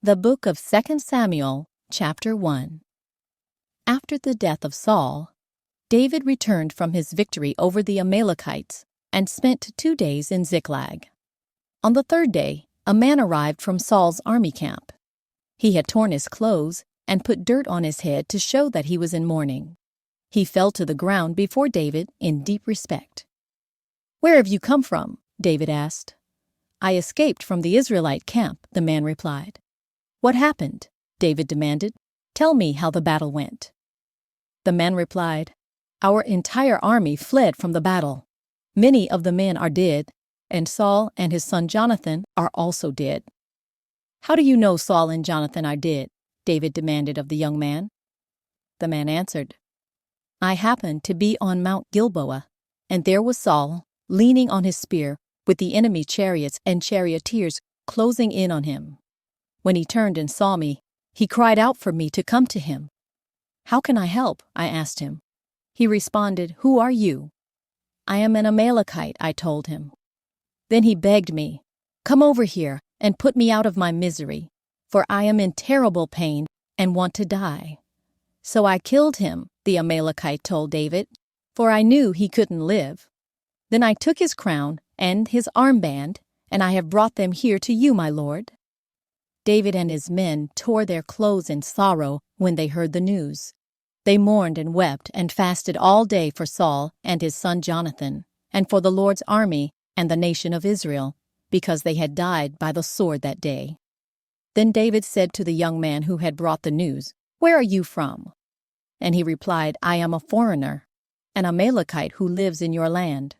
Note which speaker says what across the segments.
Speaker 1: The book of 2 Samuel, chapter 1. After the death of Saul, David returned from his victory over the Amalekites and spent 2 days in Ziklag. On the 3rd day, a man arrived from Saul's army camp. He had torn his clothes and put dirt on his head to show that he was in mourning. He fell to the ground before David in deep respect. "Where have you come from?" David asked. "I escaped from the Israelite camp," the man replied. "What happened?" David demanded. "Tell me how the battle went." The man replied, "Our entire army fled from the battle. Many of the men are dead, and Saul and his son Jonathan are also dead." "How do you know Saul and Jonathan are dead?" David demanded of the young man. The man answered, "I happened to be on Mount Gilboa, and there was Saul, leaning on his spear, with the enemy chariots and charioteers closing in on him. When he turned and saw me, he cried out for me to come to him. 'How can I help?' I asked him. He responded, 'Who are you?' 'I am an Amalekite,' I told him. Then he begged me, 'Come over here and put me out of my misery, for I am in terrible pain and want to die.' So I killed him," the Amalekite told David, "for I knew he couldn't live. Then I took his crown and his armband, and I have brought them here to you, my lord." David and his men tore their clothes in sorrow when they heard the news. They mourned and wept and fasted all day for Saul and his son Jonathan, and for the Lord's army and the nation of Israel, because they had died by the sword that day. Then David said to the young man who had brought the news, "Where are you from?" And he replied, "I am a foreigner, an Amalekite who lives in your land."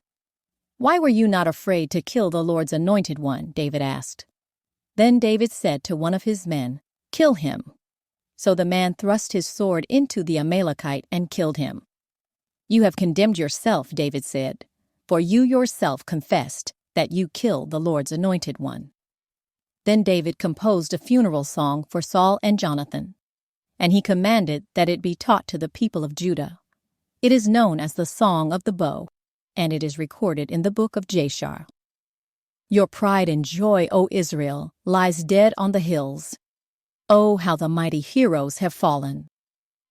Speaker 1: "Why were you not afraid to kill the Lord's anointed one?" David asked. Then David said to one of his men, "Kill him." So the man thrust his sword into the Amalekite and killed him. "You have condemned yourself," David said, "for you yourself confessed that you killed the Lord's anointed one." Then David composed a funeral song for Saul and Jonathan, and he commanded that it be taught to the people of Judah. It is known as the Song of the Bow, and it is recorded in the book of Jashar. "Your pride and joy, O Israel, lies dead on the hills. Oh, how the mighty heroes have fallen.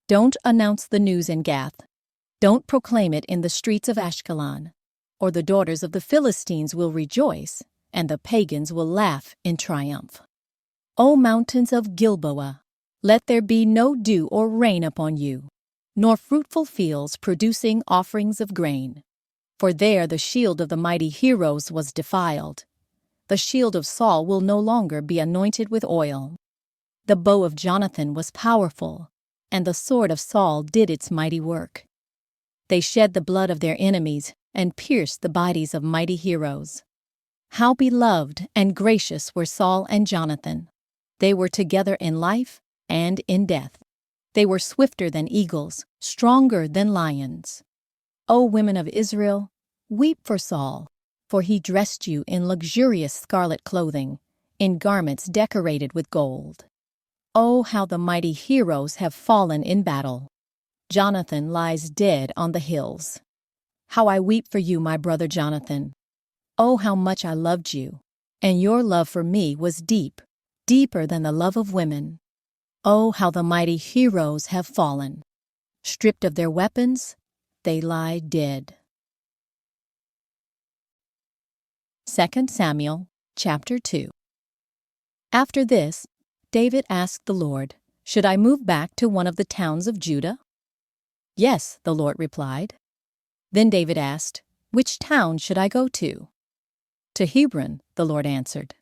Speaker 1: Don't announce the news in Gath. Don't proclaim it in the streets of Ashkelon, or the daughters of the Philistines will rejoice, and the pagans will laugh in triumph. O mountains of Gilboa, let there be no dew or rain upon you, nor fruitful fields producing offerings of grain. For there the shield of the mighty heroes was defiled. The shield of Saul will no longer be anointed with oil. The bow of Jonathan was powerful, and the sword of Saul did its mighty work. They shed the blood of their enemies and pierced the bodies of mighty heroes. How beloved and gracious were Saul and Jonathan. They were together in life and in death. They were swifter than eagles, stronger than lions. O women of Israel, weep for Saul, for he dressed you in luxurious scarlet clothing, in garments decorated with gold. Oh, how the mighty heroes have fallen in battle. Jonathan lies dead on the hills. How I weep for you, my brother Jonathan. Oh, how much I loved you, and your love for me was deep, deeper than the love of women. Oh, how the mighty heroes have fallen. Stripped of their weapons, they lie dead." 2 Samuel, chapter 2. After this, David asked the Lord, "Should I move back to one of the towns of Judah?" "Yes," the Lord replied. Then David asked, "Which town should I go to?" "To Hebron," the Lord answered.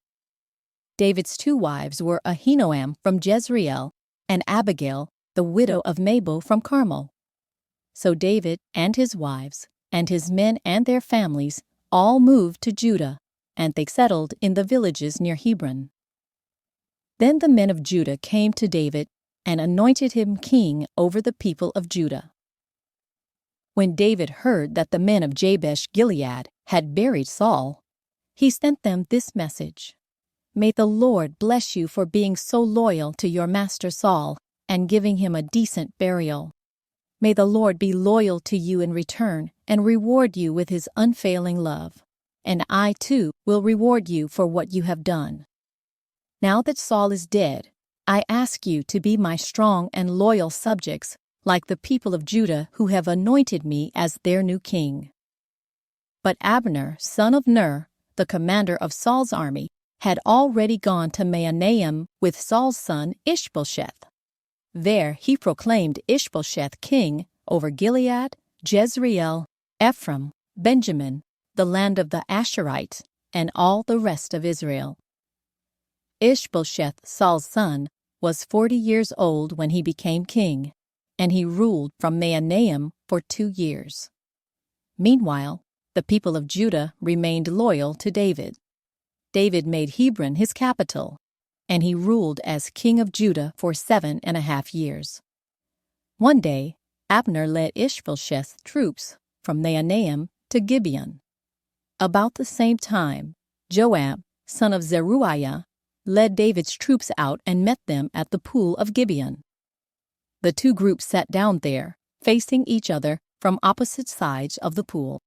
Speaker 1: David's 2 wives were Ahinoam from Jezreel and Abigail, the widow of Nabal from Carmel. So David and his wives, and his men and their families, all moved to Judah, and they settled in the villages near Hebron. Then the men of Judah came to David and anointed him king over the people of Judah. When David heard that the men of Jabesh Gilead had buried Saul, he sent them this message: "May the Lord bless you for being so loyal to your master Saul and giving him a decent burial. May the Lord be loyal to you in return and reward you with his unfailing love. And I, too, will reward you for what you have done." Now that Saul is dead, I ask you to be my strong and loyal subjects, like the people of Judah who have anointed me as their new king." But Abner, son of Ner, the commander of Saul's army, had already gone to Mahanaim with Saul's son Ishbosheth. There he proclaimed Ishbosheth king over Gilead, Jezreel, Ephraim, Benjamin, the land of the Asherites, and all the rest of Israel. Ishbosheth, Saul's son, was 40 years old when he became king, and he ruled from Mahanaim for 2 years. Meanwhile, the people of Judah remained loyal to David. David made Hebron his capital, and he ruled as king of Judah for 7.5 years. One day, Abner led Ishbosheth's troops from Mahanaim to Gibeon. About the same time, Joab, son of Zeruiah, led David's troops out and met them at the pool of Gibeon. The two groups sat down there, facing each other from opposite sides of the pool.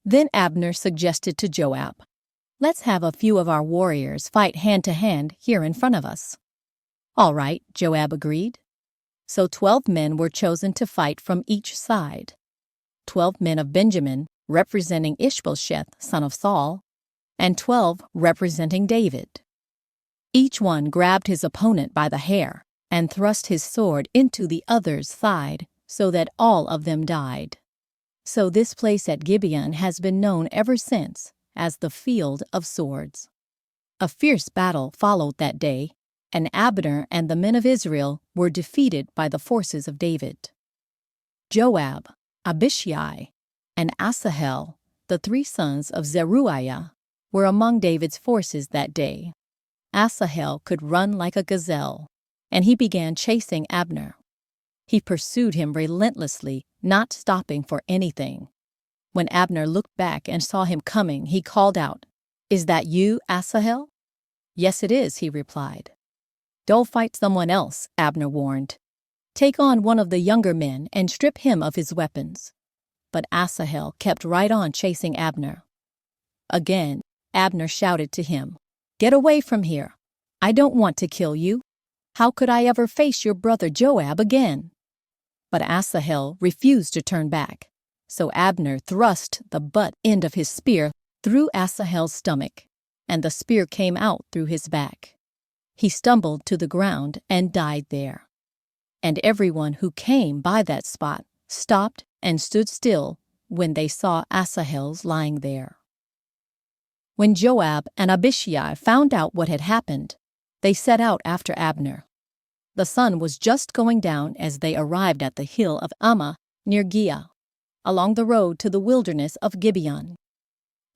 Speaker 1: Then Abner suggested to Joab, "Let's have a few of our warriors fight hand-to-hand here in front of us." "All right," Joab agreed. So 12 men were chosen to fight from each side. 12 men of Benjamin, representing Ishbosheth, son of Saul, and 12 representing David. Each one grabbed his opponent by the hair and thrust his sword into the other's side so that all of them died. So this place at Gibeon has been known ever since as the Field of Swords. A fierce battle followed that day, and Abner and the men of Israel were defeated by the forces of David. Joab, Abishai, and Asahel, the 3 sons of Zeruiah, were among David's forces that day. Asahel could run like a gazelle, and he began chasing Abner. He pursued him relentlessly, not stopping for anything. When Abner looked back and saw him coming, he called out, "Is that you, Asahel?" "Yes, it is," he replied. "Don't fight someone else," Abner warned. "Take on one of the younger men and strip him of his weapons." But Asahel kept right on chasing Abner. Again, Abner shouted to him, "Get away from here. I don't want to kill you. How could I ever face your brother Joab again?" But Asahel refused to turn back, so Abner thrust the butt end of his spear through Asahel's stomach, and the spear came out through his back. He stumbled to the ground and died there. And everyone who came by that spot stopped and stood still when they saw Asahel's lying there. When Joab and Abishai found out what had happened, they set out after Abner. The sun was just going down as they arrived at the hill of Ammah near Giah, along the road to the wilderness of Gibeon.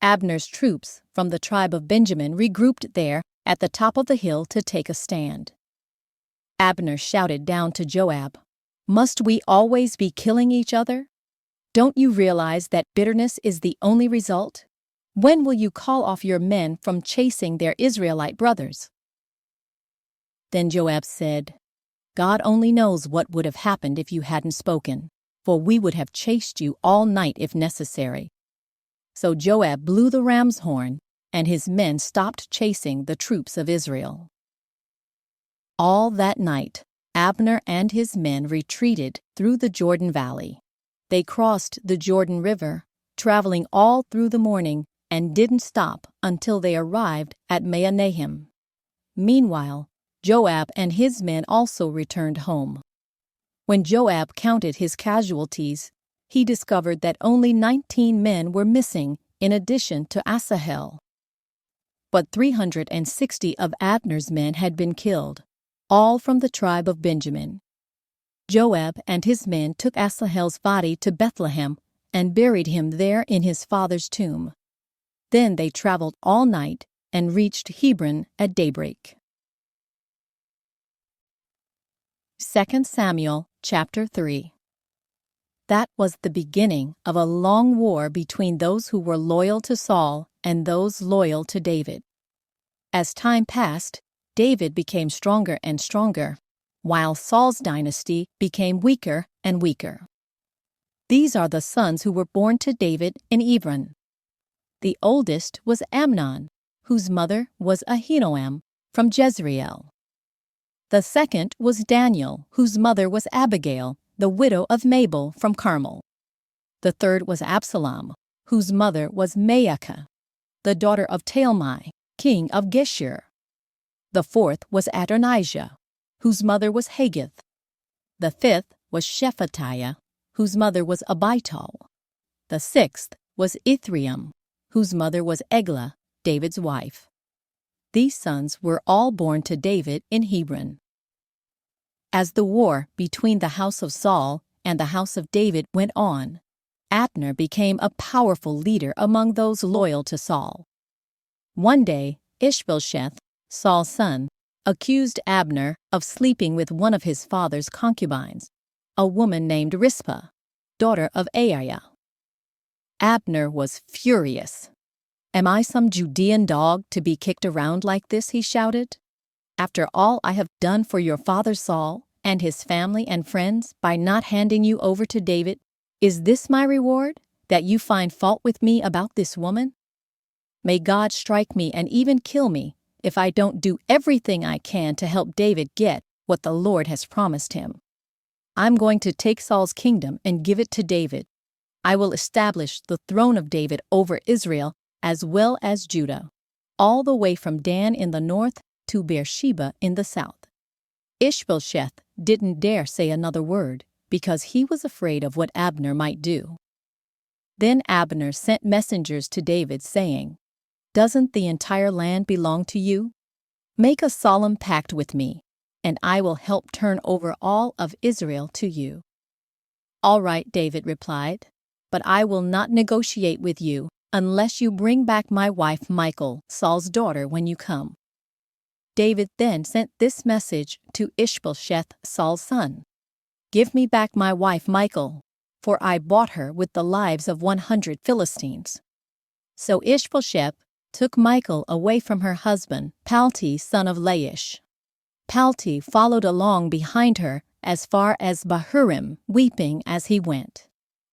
Speaker 1: Abner's troops from the tribe of Benjamin regrouped there at the top of the hill to take a stand. Abner shouted down to Joab, "Must we always be killing each other? Don't you realize that bitterness is the only result? When will you call off your men from chasing their Israelite brothers?" Then Joab said, "God only knows what would have happened if you hadn't spoken, for we would have chased you all night if necessary." So Joab blew the ram's horn, and his men stopped chasing the troops of Israel. All that night, Abner and his men retreated through the Jordan Valley. They crossed the Jordan River, traveling all through the morning, and didn't stop until they arrived at Mahanaim. Meanwhile, Joab and his men also returned home. When Joab counted his casualties, he discovered that only 19 men were missing in addition to Asahel. But 360 of Abner's men had been killed, all from the tribe of Benjamin. Joab and his men took Asahel's body to Bethlehem and buried him there in his father's tomb. Then they traveled all night and reached Hebron at daybreak. 2 Samuel chapter 3. That was the beginning of a long war between those who were loyal to Saul and those loyal to David. As time passed, David became stronger and stronger, while Saul's dynasty became weaker and weaker. These are the sons who were born to David in Hebron. The oldest was Amnon, whose mother was Ahinoam from Jezreel. The second was Daniel, whose mother was Abigail, the widow of Nabal from Carmel. The third was Absalom, whose mother was Maacah, the daughter of Talmai, king of Geshur. The fourth was Adonijah, whose mother was Haggith. The fifth was Shephatiah, whose mother was Abital. The sixth was Ithream, whose mother was Eglah, David's wife. These sons were all born to David in Hebron. As the war between the house of Saul and the house of David went on, Abner became a powerful leader among those loyal to Saul. One day, Ishbosheth, Saul's son, accused Abner of sleeping with one of his father's concubines, a woman named Rizpah, daughter of Aiah. Abner was furious. "Am I some Judean dog to be kicked around like this?" he shouted. "After all I have done for your father Saul and his family and friends by not handing you over to David, is this my reward, that you find fault with me about this woman? May God strike me and even kill me if I don't do everything I can to help David get what the Lord has promised him. I'm going to take Saul's kingdom and give it to David. I will establish the throne of David over Israel as well as Judah, all the way from Dan in the north to Beersheba in the south." Ishbosheth didn't dare say another word because he was afraid of what Abner might do. Then Abner sent messengers to David saying, "Doesn't the entire land belong to you? Make a solemn pact with me, and I will help turn over all of Israel to you." "All right," David replied, "but I will not negotiate with you unless you bring back my wife Michal, Saul's daughter, when you come." David then sent this message to Ishbosheth, Saul's son: "Give me back my wife Michal, for I bought her with the lives of 100 Philistines." So Ishbosheth took Michal away from her husband, Palti, son of Laish. Palti followed along behind her as far as Bahurim, weeping as he went.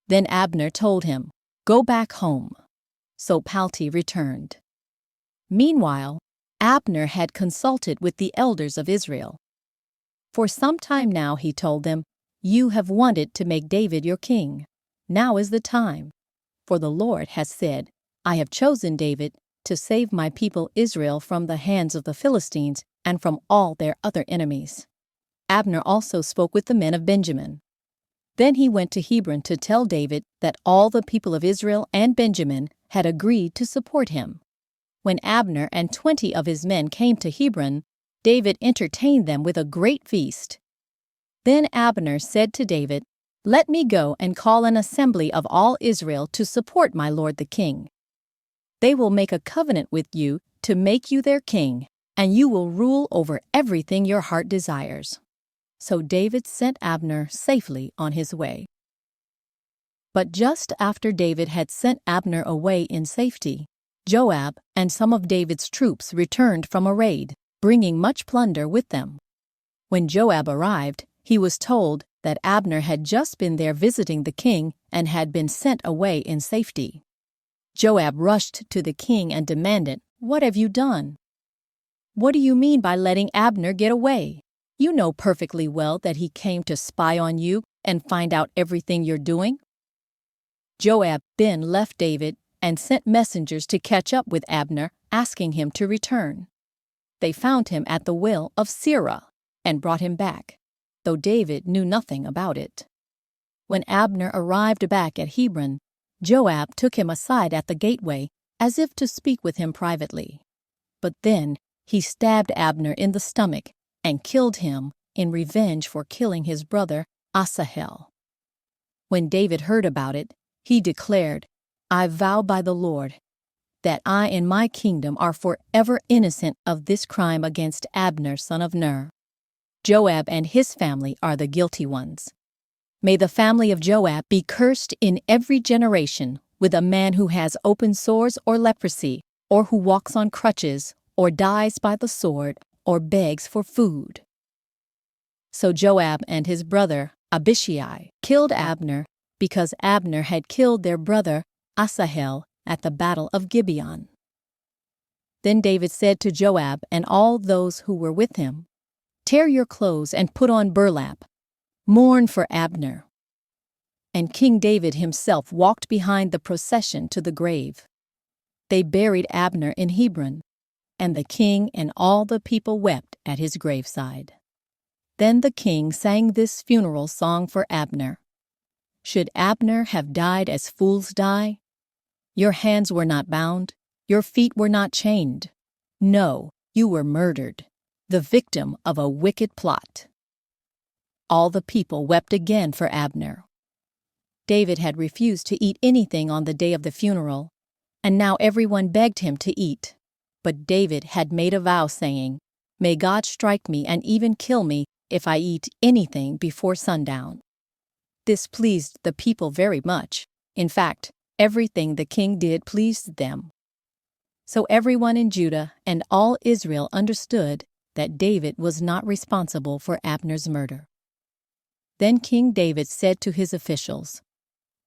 Speaker 1: Then Abner told him, "Go back home." So Palti returned. Meanwhile, Abner had consulted with the elders of Israel. "For some time now," he told them, "you have wanted to make David your king. Now is the time. For the Lord has said, I have chosen David to save my people Israel from the hands of the Philistines and from all their other enemies." Abner also spoke with the men of Benjamin. Then he went to Hebron to tell David that all the people of Israel and Benjamin had agreed to support him. When Abner and 20 of his men came to Hebron, David entertained them with a great feast. Then Abner said to David, "Let me go and call an assembly of all Israel to support my lord the king. They will make a covenant with you to make you their king, and you will rule over everything your heart desires." So David sent Abner safely on his way. But just after David had sent Abner away in safety, Joab and some of David's troops returned from a raid, bringing much plunder with them. When Joab arrived, he was told that Abner had just been there visiting the king and had been sent away in safety. Joab rushed to the king and demanded, "What have you done? What do you mean by letting Abner get away? You know perfectly well that he came to spy on you and find out everything you're doing." Joab then left David and sent messengers to catch up with Abner, asking him to return. They found him at the well of Sirah and brought him back, though David knew nothing about it. When Abner arrived back at Hebron, Joab took him aside at the gateway as if to speak with him privately. But then he stabbed Abner in the stomach and killed him in revenge for killing his brother Asahel. When David heard about it, he declared, "I vow by the Lord that I and my kingdom are forever innocent of this crime against Abner, son of Ner. Joab and his family are the guilty ones. May the family of Joab be cursed in every generation with a man who has open sores or leprosy, or who walks on crutches, or dies by the sword, or begs for food." So Joab and his brother Abishai killed Abner because Abner had killed their brother Asahel at the battle of Gibeon. Then David said to Joab and all those who were with him, Tear your clothes and put on burlap. Mourn for Abner." And King David himself walked behind the procession to the grave. They buried Abner in Hebron, and the king and all the people wept at his graveside. Then the king sang this funeral song for Abner. "Should Abner have died as fools die? Your hands were not bound, your feet were not chained. No, you were murdered, the victim of a wicked plot." All the people wept again for Abner. David had refused to eat anything on the day of the funeral, and now everyone begged him to eat. But David had made a vow saying, "May God strike me and even kill me if I eat anything before sundown." This pleased the people very much. In fact, everything the king did pleased them. So everyone in Judah and all Israel understood that David was not responsible for Abner's murder. Then King David said to his officials,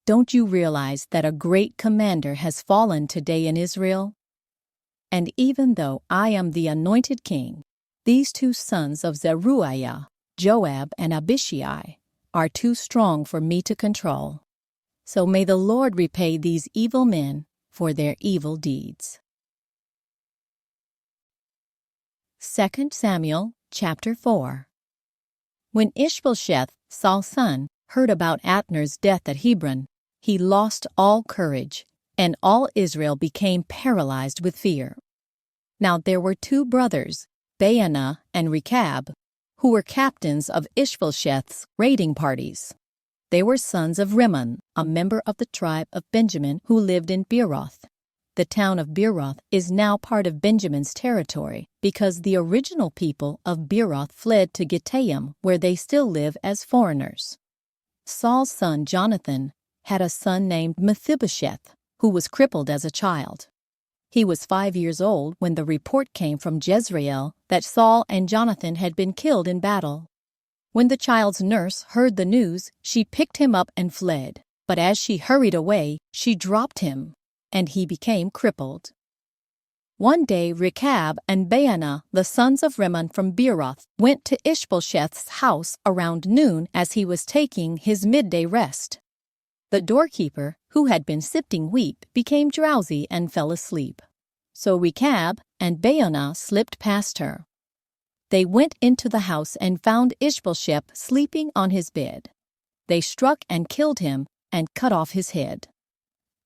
Speaker 1: "Don't you realize that a great commander has fallen today in Israel? And even though I am the anointed king, these two sons of Zeruiah, Joab and Abishai, are too strong for me to control. So may the Lord repay these evil men for their evil deeds." 2 Samuel chapter 4. When Ishbosheth, Saul's son, heard about Abner's death at Hebron, he lost all courage, and all Israel became paralyzed with fear. Now there were two brothers, Baanah and Rechab, who were captains of Ishbosheth's raiding parties. They were sons of Rimmon, a member of the tribe of Benjamin who lived in Beeroth. The town of Beeroth is now part of Benjamin's territory because the original people of Beeroth fled to Gittaim, where they still live as foreigners. Saul's son Jonathan had a son named Mephibosheth, who was crippled as a child. He was 5 years old when the report came from Jezreel that Saul and Jonathan had been killed in battle. When the child's nurse heard the news, she picked him up and fled. But as she hurried away, she dropped him, and he became crippled. One day Rechab and Baanah, the sons of Rimmon from Beeroth, went to Ishbosheth's house around noon as he was taking his midday rest. The doorkeeper, who had been sipping wheat, became drowsy and fell asleep. So Rechab and Baanah slipped past her. They went into the house and found Ishbosheth sleeping on his bed. They struck and killed him and cut off his head.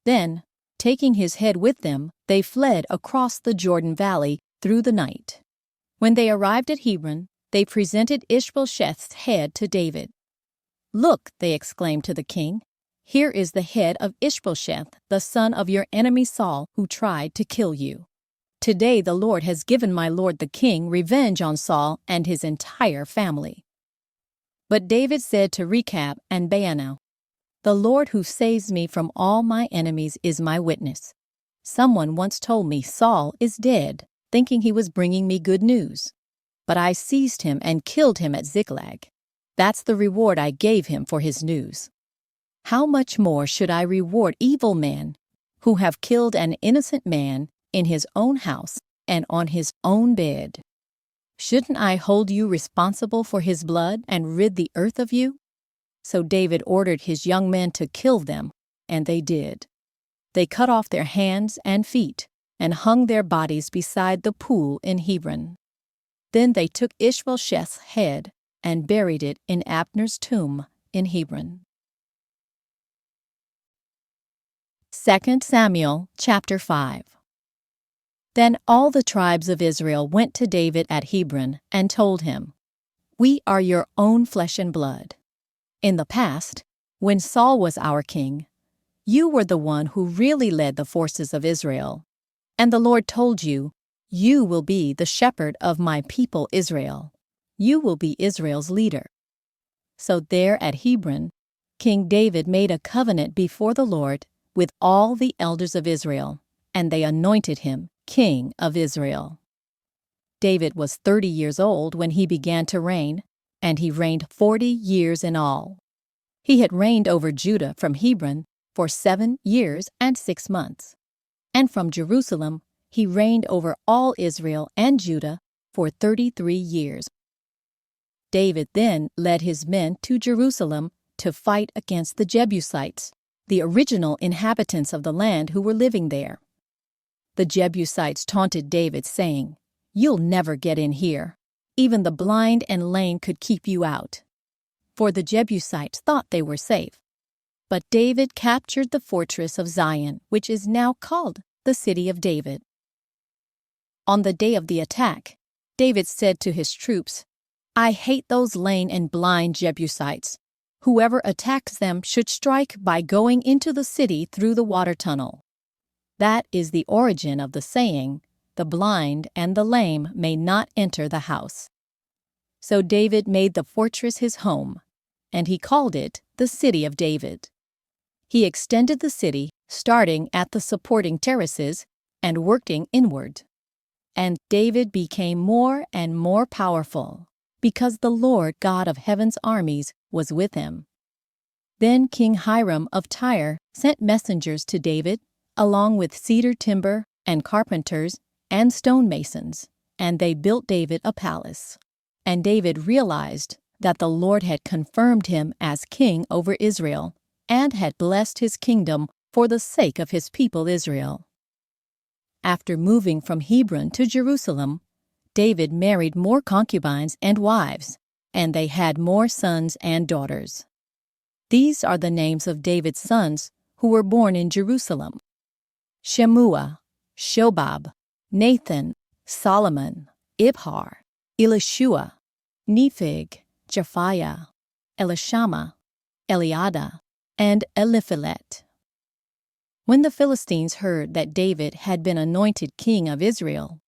Speaker 1: Then, taking his head with them, they fled across the Jordan Valley through the night. When they arrived at Hebron, they presented Ishbosheth's head to David. "Look," they exclaimed to the king, "here is the head of Ishbosheth, the son of your enemy Saul, who tried to kill you. Today the Lord has given my lord the king revenge on Saul and his entire family." But David said to Rechab and Baanah, "The Lord who saves me from all my enemies is my witness. Someone once told me Saul is dead, thinking he was bringing me good news. But I seized him and killed him at Ziklag. That's the reward I gave him for his news. How much more should I reward evil men who have killed an innocent man in his own house and on his own bed? Shouldn't I hold you responsible for his blood and rid the earth of you?" So David ordered his young men to kill them, and they did. They cut off their hands and feet and hung their bodies beside the pool in Hebron. Then they took Ishbosheth's head and buried it in Abner's tomb in Hebron. 2 Samuel chapter 5. Then all the tribes of Israel went to David at Hebron and told him, "We are your own flesh and blood. In the past, when Saul was our king, you were the one who really led the forces of Israel. And the Lord told you, 'You will be the shepherd of my people Israel. You will be Israel's leader.'" So there at Hebron, King David made a covenant before the Lord with all the elders of Israel, and they anointed him king of Israel. David was 30 years old when he began to reign, and he reigned 40 years in all. He had reigned over Judah from Hebron for 7 years and 6 months. And from Jerusalem, he reigned over all Israel and Judah for 33 years. David then led his men to Jerusalem to fight against the Jebusites, the original inhabitants of the land who were living there. The Jebusites taunted David, saying, "You'll never get in here. Even the blind and lame could keep you out." For the Jebusites thought they were safe. But David captured the fortress of Zion, which is now called the City of David. On the day of the attack, David said to his troops, "I hate those lame and blind Jebusites. Whoever attacks them should strike by going into the city through the water tunnel." That is the origin of the saying, "The blind and the lame may not enter the house." So David made the fortress his home, and he called it the City of David. He extended the city, starting at the supporting terraces and working inward. And David became more and more powerful, because the Lord God of heaven's armies was with him. Then King Hiram of Tyre sent messengers to David, along with cedar timber and carpenters and stonemasons, and they built David a palace. And David realized that the Lord had confirmed him as king over Israel, and had blessed his kingdom for the sake of his people Israel. After moving from Hebron to Jerusalem, David married more concubines and wives, and they had more sons and daughters. These are the names of David's sons who were born in Jerusalem: Shemua, Shobab, Nathan, Solomon, Ibhar, Elishua, Nepheg, Japhiah, Elishama, Eliada, and Eliphelet. When the Philistines heard that David had been anointed king of Israel,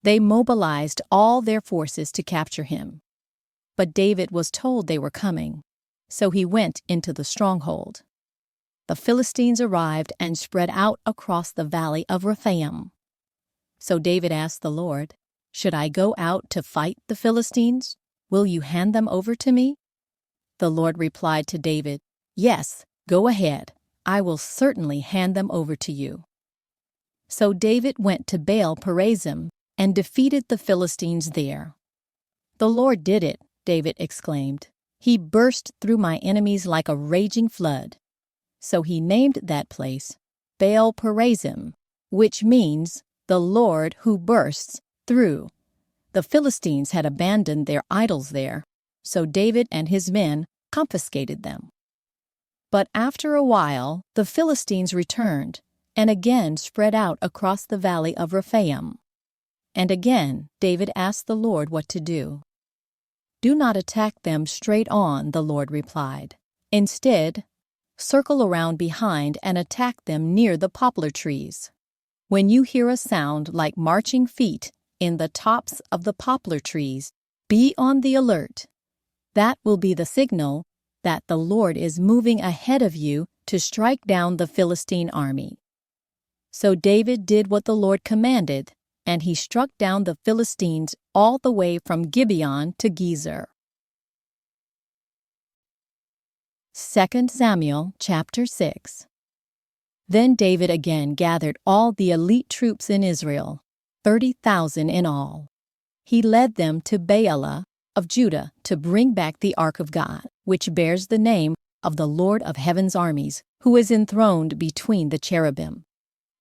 Speaker 1: they mobilized all their forces to capture him. But David was told they were coming, so he went into the stronghold. The Philistines arrived and spread out across the valley of Rephaim. So David asked the Lord, "Should I go out to fight the Philistines? Will you hand them over to me?" The Lord replied to David, "Yes, go ahead. I will certainly hand them over to you." So David went to Baal Perazim and defeated the Philistines there. "The Lord did it," David exclaimed. "He burst through my enemies like a raging flood." So he named that place Baal Perazim, which means the Lord who bursts through. The Philistines had abandoned their idols there, so David and his men confiscated them. But after a while, the Philistines returned and again spread out across the valley of Rephaim. And again David asked the Lord what to do. "Do not attack them straight on," the Lord replied. "Instead, circle around behind and attack them near the poplar trees. When you hear a sound like marching feet in the tops of the poplar trees, be on the alert. That will be the signal that the Lord is moving ahead of you to strike down the Philistine army." So David did what the Lord commanded, and he struck down the Philistines all the way from Gibeon to Gezer. 2 Samuel chapter 6. Then David again gathered all the elite troops in Israel, 30,000 in all. He led them to Baalah of Judah to bring back the ark of God, which bears the name of the Lord of heaven's armies, who is enthroned between the cherubim.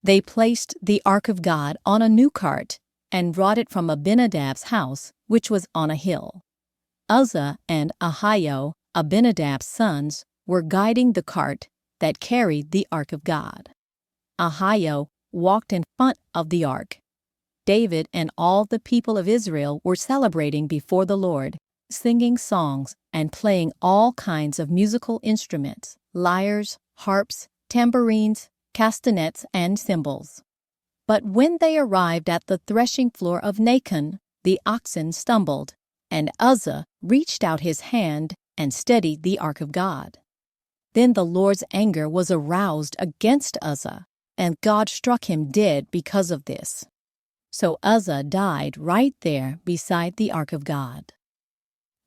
Speaker 1: They placed the ark of God on a new cart and brought it from Abinadab's house, which was on a hill. Uzzah and Ahio, Abinadab's sons, were guiding the cart that carried the ark of God. Ahio walked in front of the ark. David and all the people of Israel were celebrating before the Lord, singing songs and playing all kinds of musical instruments, lyres, harps, tambourines, castanets, and cymbals. But when they arrived at the threshing floor of Nacon, the oxen stumbled, and Uzzah reached out his hand and steadied the ark of God. Then the Lord's anger was aroused against Uzzah, and God struck him dead because of this. So Uzzah died right there beside the ark of God.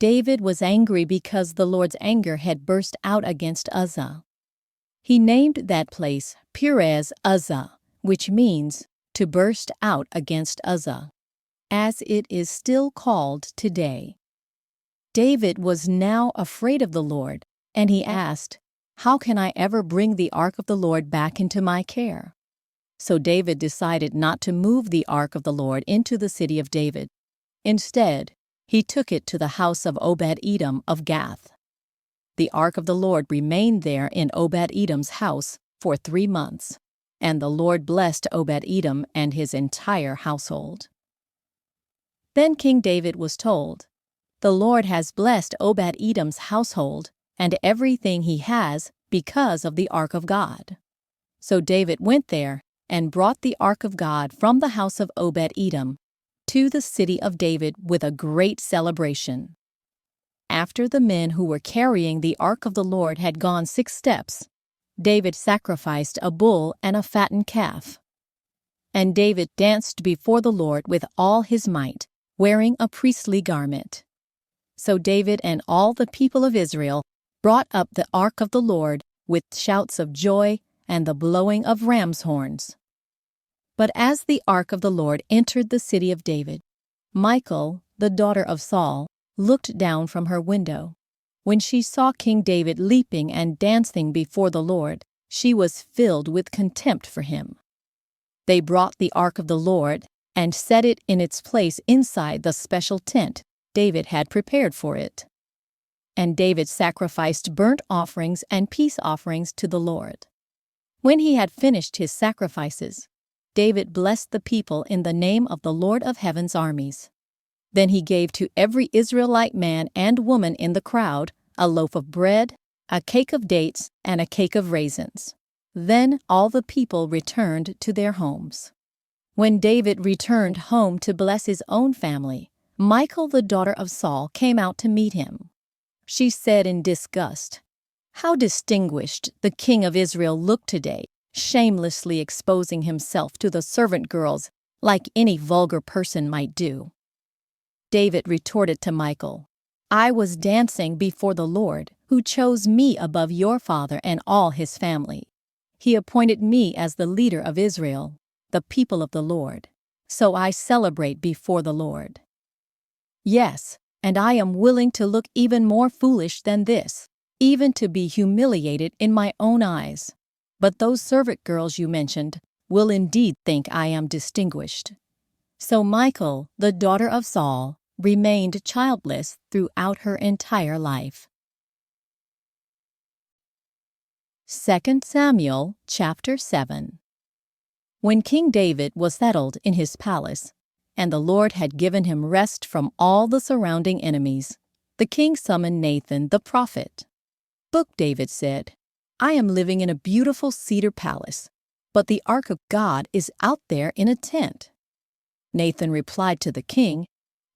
Speaker 1: David was angry because the Lord's anger had burst out against Uzzah. He named that place Perez Uzzah, which means to burst out against Uzzah, as it is still called today. David was now afraid of the Lord, and he asked, "How can I ever bring the ark of the Lord back into my care?" So David decided not to move the ark of the Lord into the city of David. Instead, he took it to the house of Obed-Edom of Gath. The ark of the Lord remained there in Obed-Edom's house for 3 months, and the Lord blessed Obed-Edom and his entire household. Then King David was told, "The Lord has blessed Obed-Edom's household and everything he has because of the ark of God." So David went there and brought the ark of God from the house of Obed-Edom to the city of David with a great celebration. After the men who were carrying the ark of the Lord had gone 6 steps, David sacrificed a bull and a fattened calf. And David danced before the Lord with all his might, wearing a priestly garment. So David and all the people of Israel brought up the ark of the Lord with shouts of joy and the blowing of ram's horns. But as the ark of the Lord entered the city of David, Michal, the daughter of Saul, looked down from her window. When she saw King David leaping and dancing before the Lord, she was filled with contempt for him. They brought the ark of the Lord and set it in its place inside the special tent David had prepared for it. And David sacrificed burnt offerings and peace offerings to the Lord. When he had finished his sacrifices, David blessed the people in the name of the Lord of heaven's armies. Then he gave to every Israelite man and woman in the crowd a loaf of bread, a cake of dates, and a cake of raisins. Then all the people returned to their homes. When David returned home to bless his own family, Michal, the daughter of Saul, came out to meet him. She said in disgust, "How distinguished the king of Israel looked today, shamelessly exposing himself to the servant girls like any vulgar person might do." David retorted to Michal, "I was dancing before the Lord, who chose me above your father and all his family. He appointed me as the leader of Israel, the people of the Lord. So I celebrate before the Lord. Yes, and I am willing to look even more foolish than this, even to be humiliated in my own eyes. But those servant girls you mentioned will indeed think I am distinguished." So Michal, the daughter of Saul, remained childless throughout her entire life. 2 Samuel chapter 7. When King David was settled in his palace, and the Lord had given him rest from all the surrounding enemies, the king summoned Nathan the prophet. "Look," David said, "I am living in a beautiful cedar palace, but the ark of God is out there in a tent." Nathan replied to the king,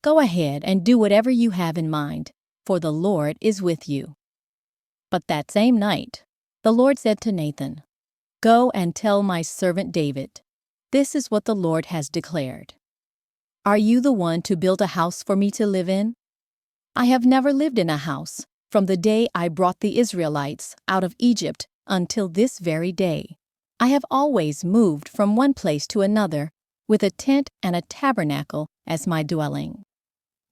Speaker 1: "Go ahead and do whatever you have in mind, for the Lord is with you." But that same night, the Lord said to Nathan, "Go and tell my servant David, this is what the Lord has declared. Are you the one to build a house for me to live in? I have never lived in a house from the day I brought the Israelites out of Egypt until this very day. I have always moved from one place to another with a tent and a tabernacle as my dwelling.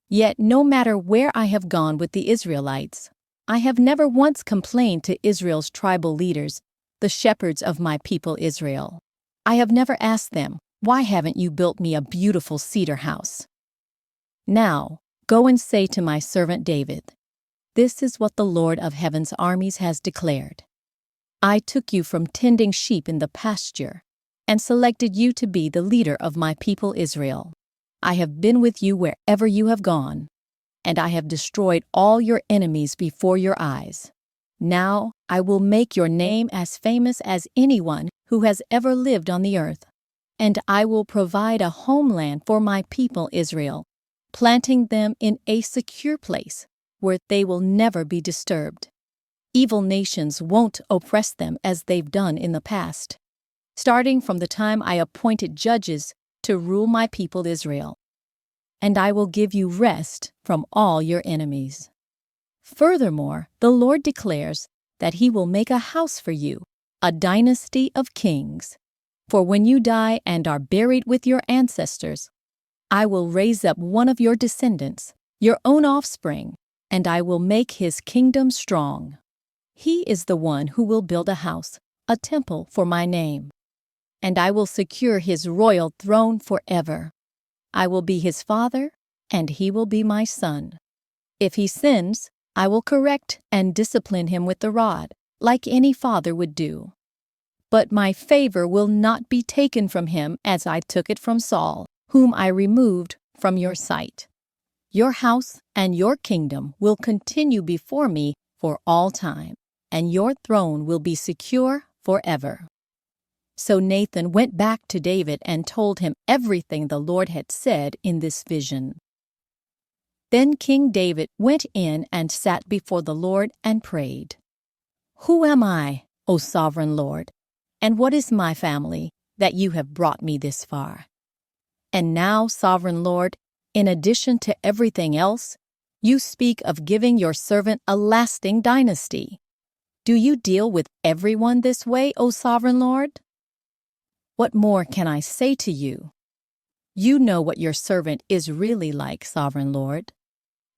Speaker 1: Yet no matter where I have gone with the Israelites, I have never once complained to Israel's tribal leaders, the shepherds of my people Israel. I have never asked them, 'Why haven't you built me a beautiful cedar house?' Now, go and say to my servant David, 'This is what the Lord of heaven's armies has declared. I took you from tending sheep in the pasture and selected you to be the leader of my people Israel. I have been with you wherever you have gone, and I have destroyed all your enemies before your eyes. Now I will make your name as famous as anyone who has ever lived on the earth, and I will provide a homeland for my people Israel, planting them in a secure place where they will never be disturbed. Evil nations won't oppress them as they've done in the past, starting from the time I appointed judges to rule my people Israel. And I will give you rest from all your enemies. Furthermore, the Lord declares that He will make a house for you, a dynasty of kings. For when you die and are buried with your ancestors, I will raise up one of your descendants, your own offspring, and I will make his kingdom strong. He is the one who will build a house, a temple for my name, and I will secure his royal throne forever. I will be his father, and he will be my son. If he sins, I will correct and discipline him with the rod, like any father would do. But my favor will not be taken from him as I took it from Saul, whom I removed from your sight. Your house and your kingdom will continue before me for all time, and your throne will be secure forever." So Nathan went back to David and told him everything the Lord had said in this vision. Then King David went in and sat before the Lord and prayed, "Who am I, O sovereign Lord, and what is my family, that you have brought me this far? And now, sovereign Lord, in addition to everything else, you speak of giving your servant a lasting dynasty. Do you deal with everyone this way, O sovereign Lord? What more can I say to you? You know what your servant is really like, sovereign Lord.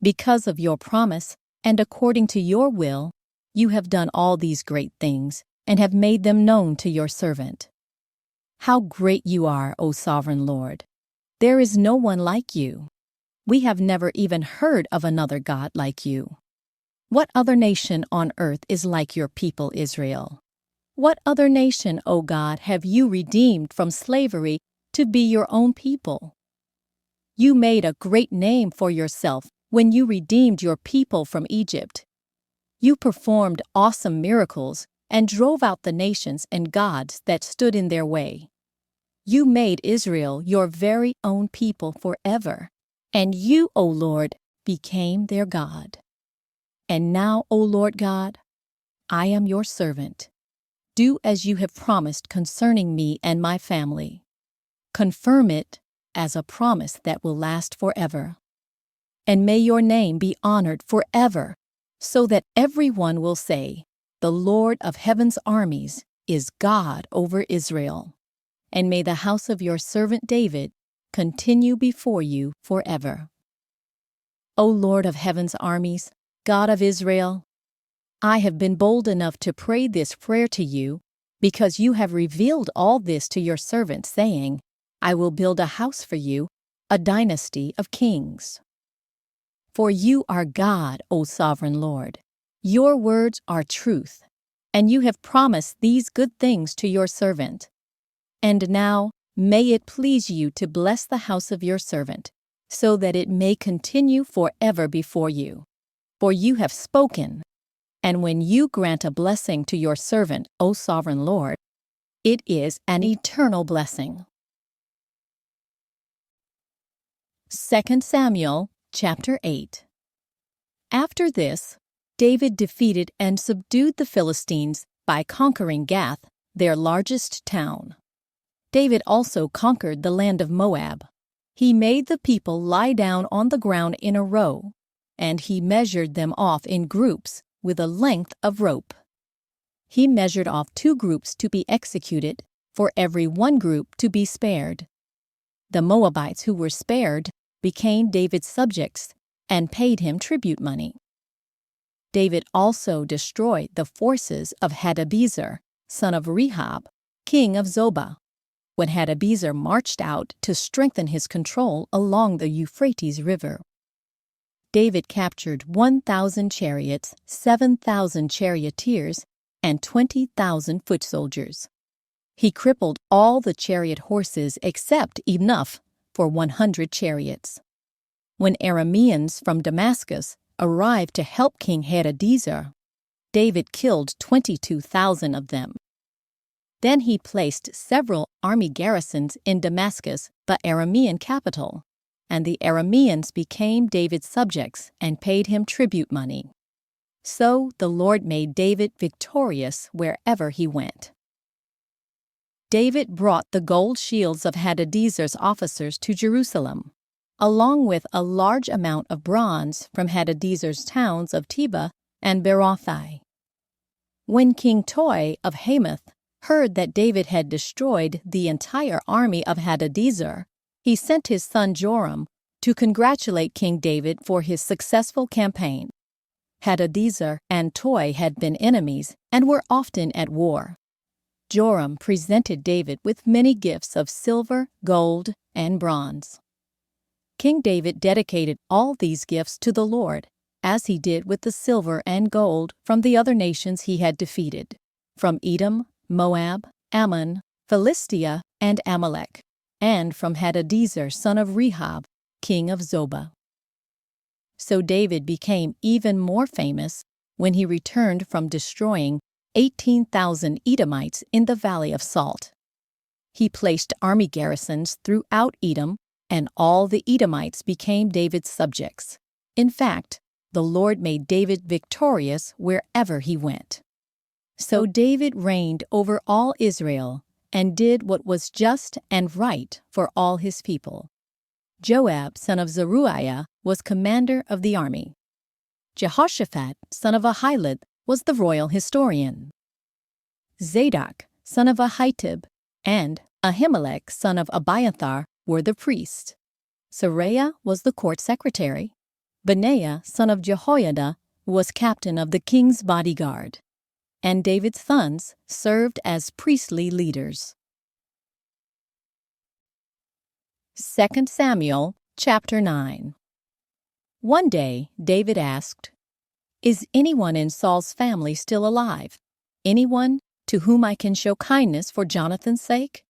Speaker 1: Because of your promise, and according to your will, you have done all these great things, and have made them known to your servant. How great you are, O sovereign Lord! There is no one like you. We have never even heard of another God like you. What other nation on earth is like your people Israel? What other nation, O God, have you redeemed from slavery to be your own people? You made a great name for yourself when you redeemed your people from Egypt. You performed awesome miracles and drove out the nations and gods that stood in their way. You made Israel your very own people forever, and you, O Lord, became their God. And now, O Lord God, I am your servant. Do as you have promised concerning me and my family. Confirm it as a promise that will last forever. And may your name be honored forever, so that everyone will say, 'The Lord of heaven's armies is God over Israel.' And may the house of your servant David continue before you forever. O Lord of heaven's armies, God of Israel, I have been bold enough to pray this prayer to you because you have revealed all this to your servant, saying, 'I will build a house for you, a dynasty of kings.' For you are God, O sovereign Lord. Your words are truth, and you have promised these good things to your servant. And now may it please you to bless the house of your servant, so that it may continue forever before you. For you have spoken, and when you grant a blessing to your servant, O sovereign Lord, it is an eternal blessing." 2 Samuel chapter 8. After this, David defeated and subdued the Philistines by conquering Gath, their largest town. David also conquered the land of Moab. He made the people lie down on the ground in a row, and he measured them off in groups with a length of rope. He measured off 2 groups to be executed, for every one group to be spared. The Moabites who were spared became David's subjects and paid him tribute money. David also destroyed the forces of Hadabezer, son of Rehob, king of Zobah, when Hadabezer marched out to strengthen his control along the Euphrates River. David captured 1,000 chariots, 7,000 charioteers, and 20,000 foot soldiers. He crippled all the chariot horses except enough for 100 chariots. When Arameans from Damascus arrived to help King Hadadezer, David killed 22,000 of them. Then he placed several army garrisons in Damascus, the Aramean capital, and the Arameans became David's subjects and paid him tribute money. So the Lord made David victorious wherever he went. David brought the gold shields of Hadadezer's officers to Jerusalem, along with a large amount of bronze from Hadadezer's towns of Tebah and Berothai. When King Toi of Hamath heard that David had destroyed the entire army of Hadadezer, he sent his son Joram to congratulate King David for his successful campaign. Hadadezer and Toi had been enemies and were often at war. Joram presented David with many gifts of silver, gold, and bronze. King David dedicated all these gifts to the Lord, as he did with the silver and gold from the other nations he had defeated, from Edom, Moab, Ammon, Philistia, and Amalek, and from Hadadezer son of Rehob, king of Zobah. So David became even more famous when he returned from destroying 18,000 Edomites in the Valley of Salt. He placed army garrisons throughout Edom, and all the Edomites became David's subjects. In fact, the Lord made David victorious wherever he went. So David reigned over all Israel and did what was just and right for all his people. Joab, son of Zeruiah, was commander of the army. Jehoshaphat, son of Ahilud, was the royal historian. Zadok, son of Ahitub, and Ahimelech, son of Abiathar, were the priests. Seraiah was the court secretary. Benaiah, son of Jehoiada, was captain of the king's bodyguard. And David's sons served as priestly leaders. 2 Samuel chapter 9. One day, David asked, "Is anyone in Saul's family still alive? Anyone to whom I can show kindness for Jonathan's sake?"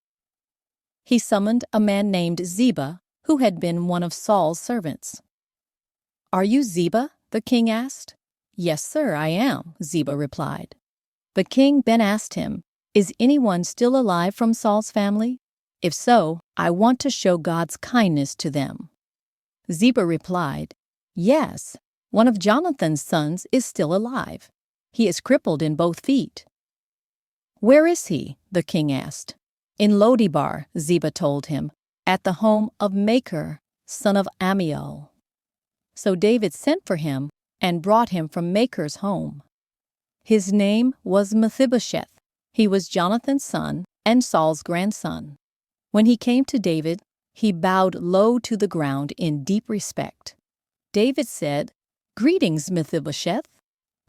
Speaker 1: He summoned a man named Ziba, who had been one of Saul's servants. "Are you Ziba?" the king asked. "Yes, sir, I am," Ziba replied. The king then asked him, "Is anyone still alive from Saul's family? If so, I want to show God's kindness to them." Ziba replied, "Yes, one of Jonathan's sons is still alive. He is crippled in both feet." "Where is he?" the king asked. "In Lodibar," Ziba told him, "at the home of Machir, son of Ammiel." So David sent for him and brought him from Machir's home. His name was Mephibosheth. He was Jonathan's son and Saul's grandson. When he came to David, he bowed low to the ground in deep respect. David said, "Greetings, Mephibosheth."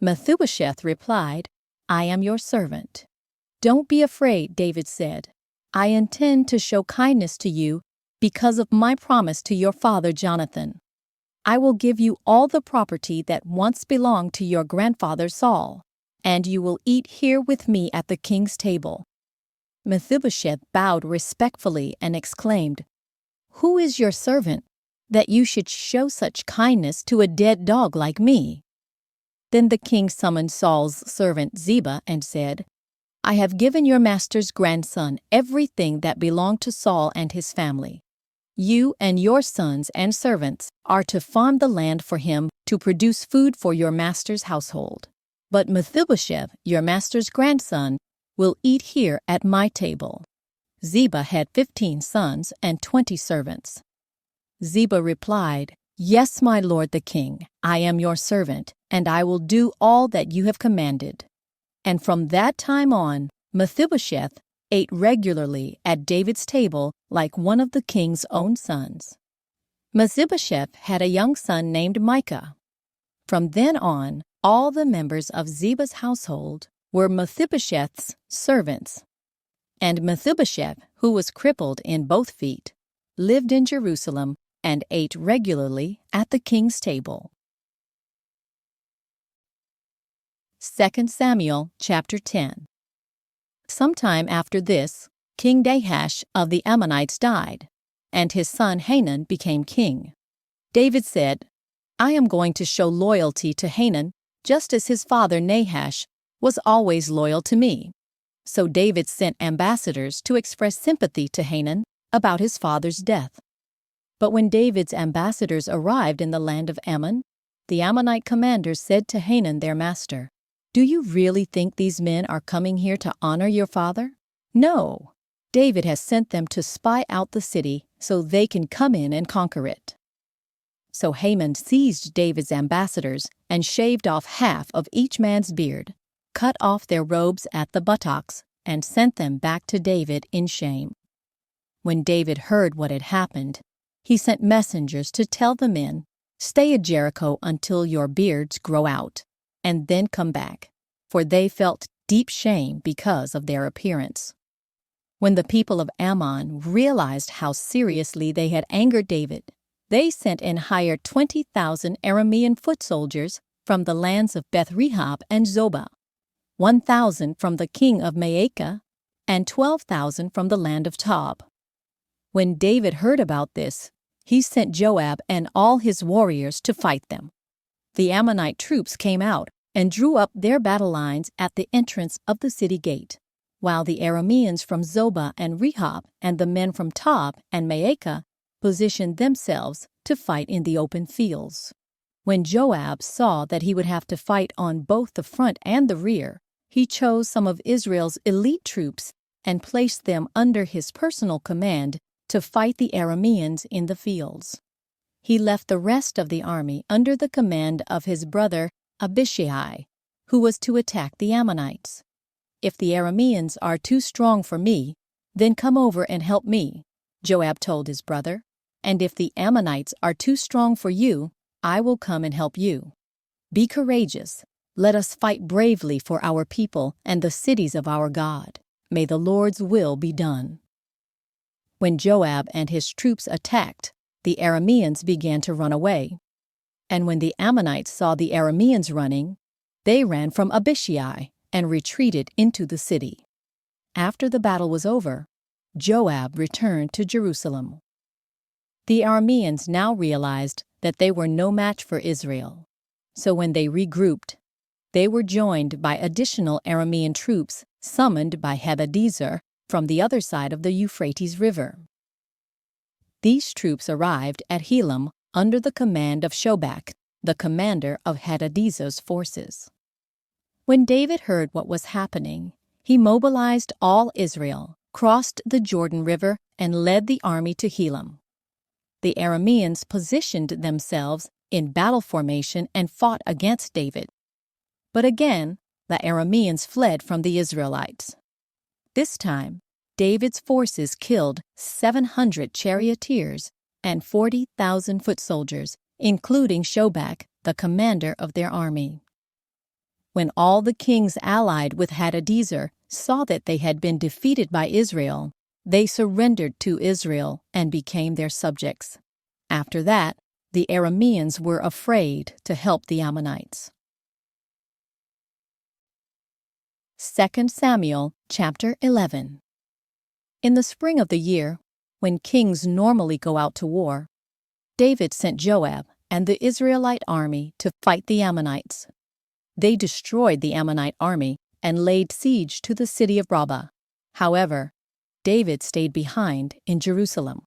Speaker 1: Mephibosheth replied, "I am your servant." "Don't be afraid," David said. "I intend to show kindness to you because of my promise to your father Jonathan. I will give you all the property that once belonged to your grandfather Saul, and you will eat here with me at the king's table." Mephibosheth bowed respectfully and exclaimed, "Who is your servant, that you should show such kindness to a dead dog like me?" Then the king summoned Saul's servant Ziba and said, "I have given your master's grandson everything that belonged to Saul and his family. You and your sons and servants are to farm the land for him to produce food for your master's household. But Mephibosheth, your master's grandson, will eat here at my table." Ziba had 15 sons and 20 servants. Ziba replied, "Yes, my lord the king, I am your servant, and I will do all that you have commanded." And from that time on, Mephibosheth ate regularly at David's table like one of the king's own sons. Mephibosheth had a young son named Micah. From then on, all the members of Ziba's household were Mephibosheth's servants. And Mephibosheth, who was crippled in both feet, lived in Jerusalem and ate regularly at the king's table. 2 Samuel chapter 10. Sometime after this, King Nahash of the Ammonites died, and his son Hanun became king. David said, "I am going to show loyalty to Hanun, just as his father Nahash was always loyal to me." So David sent ambassadors to express sympathy to Hanun about his father's death. But when David's ambassadors arrived in the land of Ammon, the Ammonite commander said to Hanun their master, "Do you really think these men are coming here to honor your father? No. David has sent them to spy out the city so they can come in and conquer it." So Haman seized David's ambassadors and shaved off half of each man's beard, cut off their robes at the buttocks, and sent them back to David in shame. When David heard what had happened, he sent messengers to tell the men, "Stay at Jericho until your beards grow out, and then come back, for they felt deep shame because of their appearance. When the people of Ammon realized how seriously they had angered David, they sent and hired 20,000 Aramean foot soldiers from the lands of Beth-rehob and Zobah, 1,000 from the king of Maacah, and 12,000 from the land of Tob. When David heard about this, he sent Joab and all his warriors to fight them. The Ammonite troops came out and drew up their battle lines at the entrance of the city gate, while the Arameans from Zobah and Rehob and the men from Tob and Maacah positioned themselves to fight in the open fields. When Joab saw that he would have to fight on both the front and the rear, he chose some of Israel's elite troops and placed them under his personal command to fight the Arameans in the fields. He left the rest of the army under the command of his brother Abishai, who was to attack the Ammonites. "If the Arameans are too strong for me, then come over and help me," Joab told his brother. "And if the Ammonites are too strong for you, I will come and help you. Be courageous. Let us fight bravely for our people and the cities of our God. May the Lord's will be done." When Joab and his troops attacked, the Arameans began to run away. And when the Ammonites saw the Arameans running, they ran from Abishai and retreated into the city. After the battle was over, Joab returned to Jerusalem. The Arameans now realized that they were no match for Israel. So when they regrouped, they were joined by additional Aramean troops summoned by Hadadezer from the other side of the Euphrates River. These troops arrived at Helam under the command of Shobach, the commander of Hadadezer's forces. When David heard what was happening, he mobilized all Israel, crossed the Jordan River, and led the army to Helam. The Arameans positioned themselves in battle formation and fought against David. But again, the Arameans fled from the Israelites. This time, David's forces killed 700 charioteers and 40,000 foot soldiers, including Shobach, the commander of their army. When all the kings allied with Hadadezer saw that they had been defeated by Israel, they surrendered to Israel and became their subjects. After that, the Arameans were afraid to help the Ammonites. 2 Samuel chapter 11. In the spring of the year, when kings normally go out to war, David sent Joab and the Israelite army to fight the Ammonites. They destroyed the Ammonite army and laid siege to the city of Rabbah. However, David stayed behind in Jerusalem.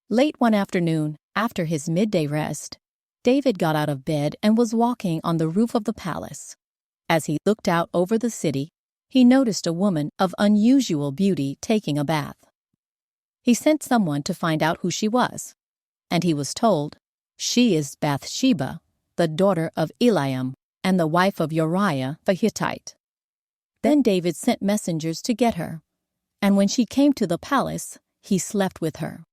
Speaker 1: Late one afternoon, after his midday rest, David got out of bed and was walking on the roof of the palace. As he looked out over the city, he noticed a woman of unusual beauty taking a bath. He sent someone to find out who she was, and he was told, "She is Bathsheba, the daughter of Eliam, and the wife of Uriah the Hittite." Then David sent messengers to get her, and when she came to the palace, he slept with her.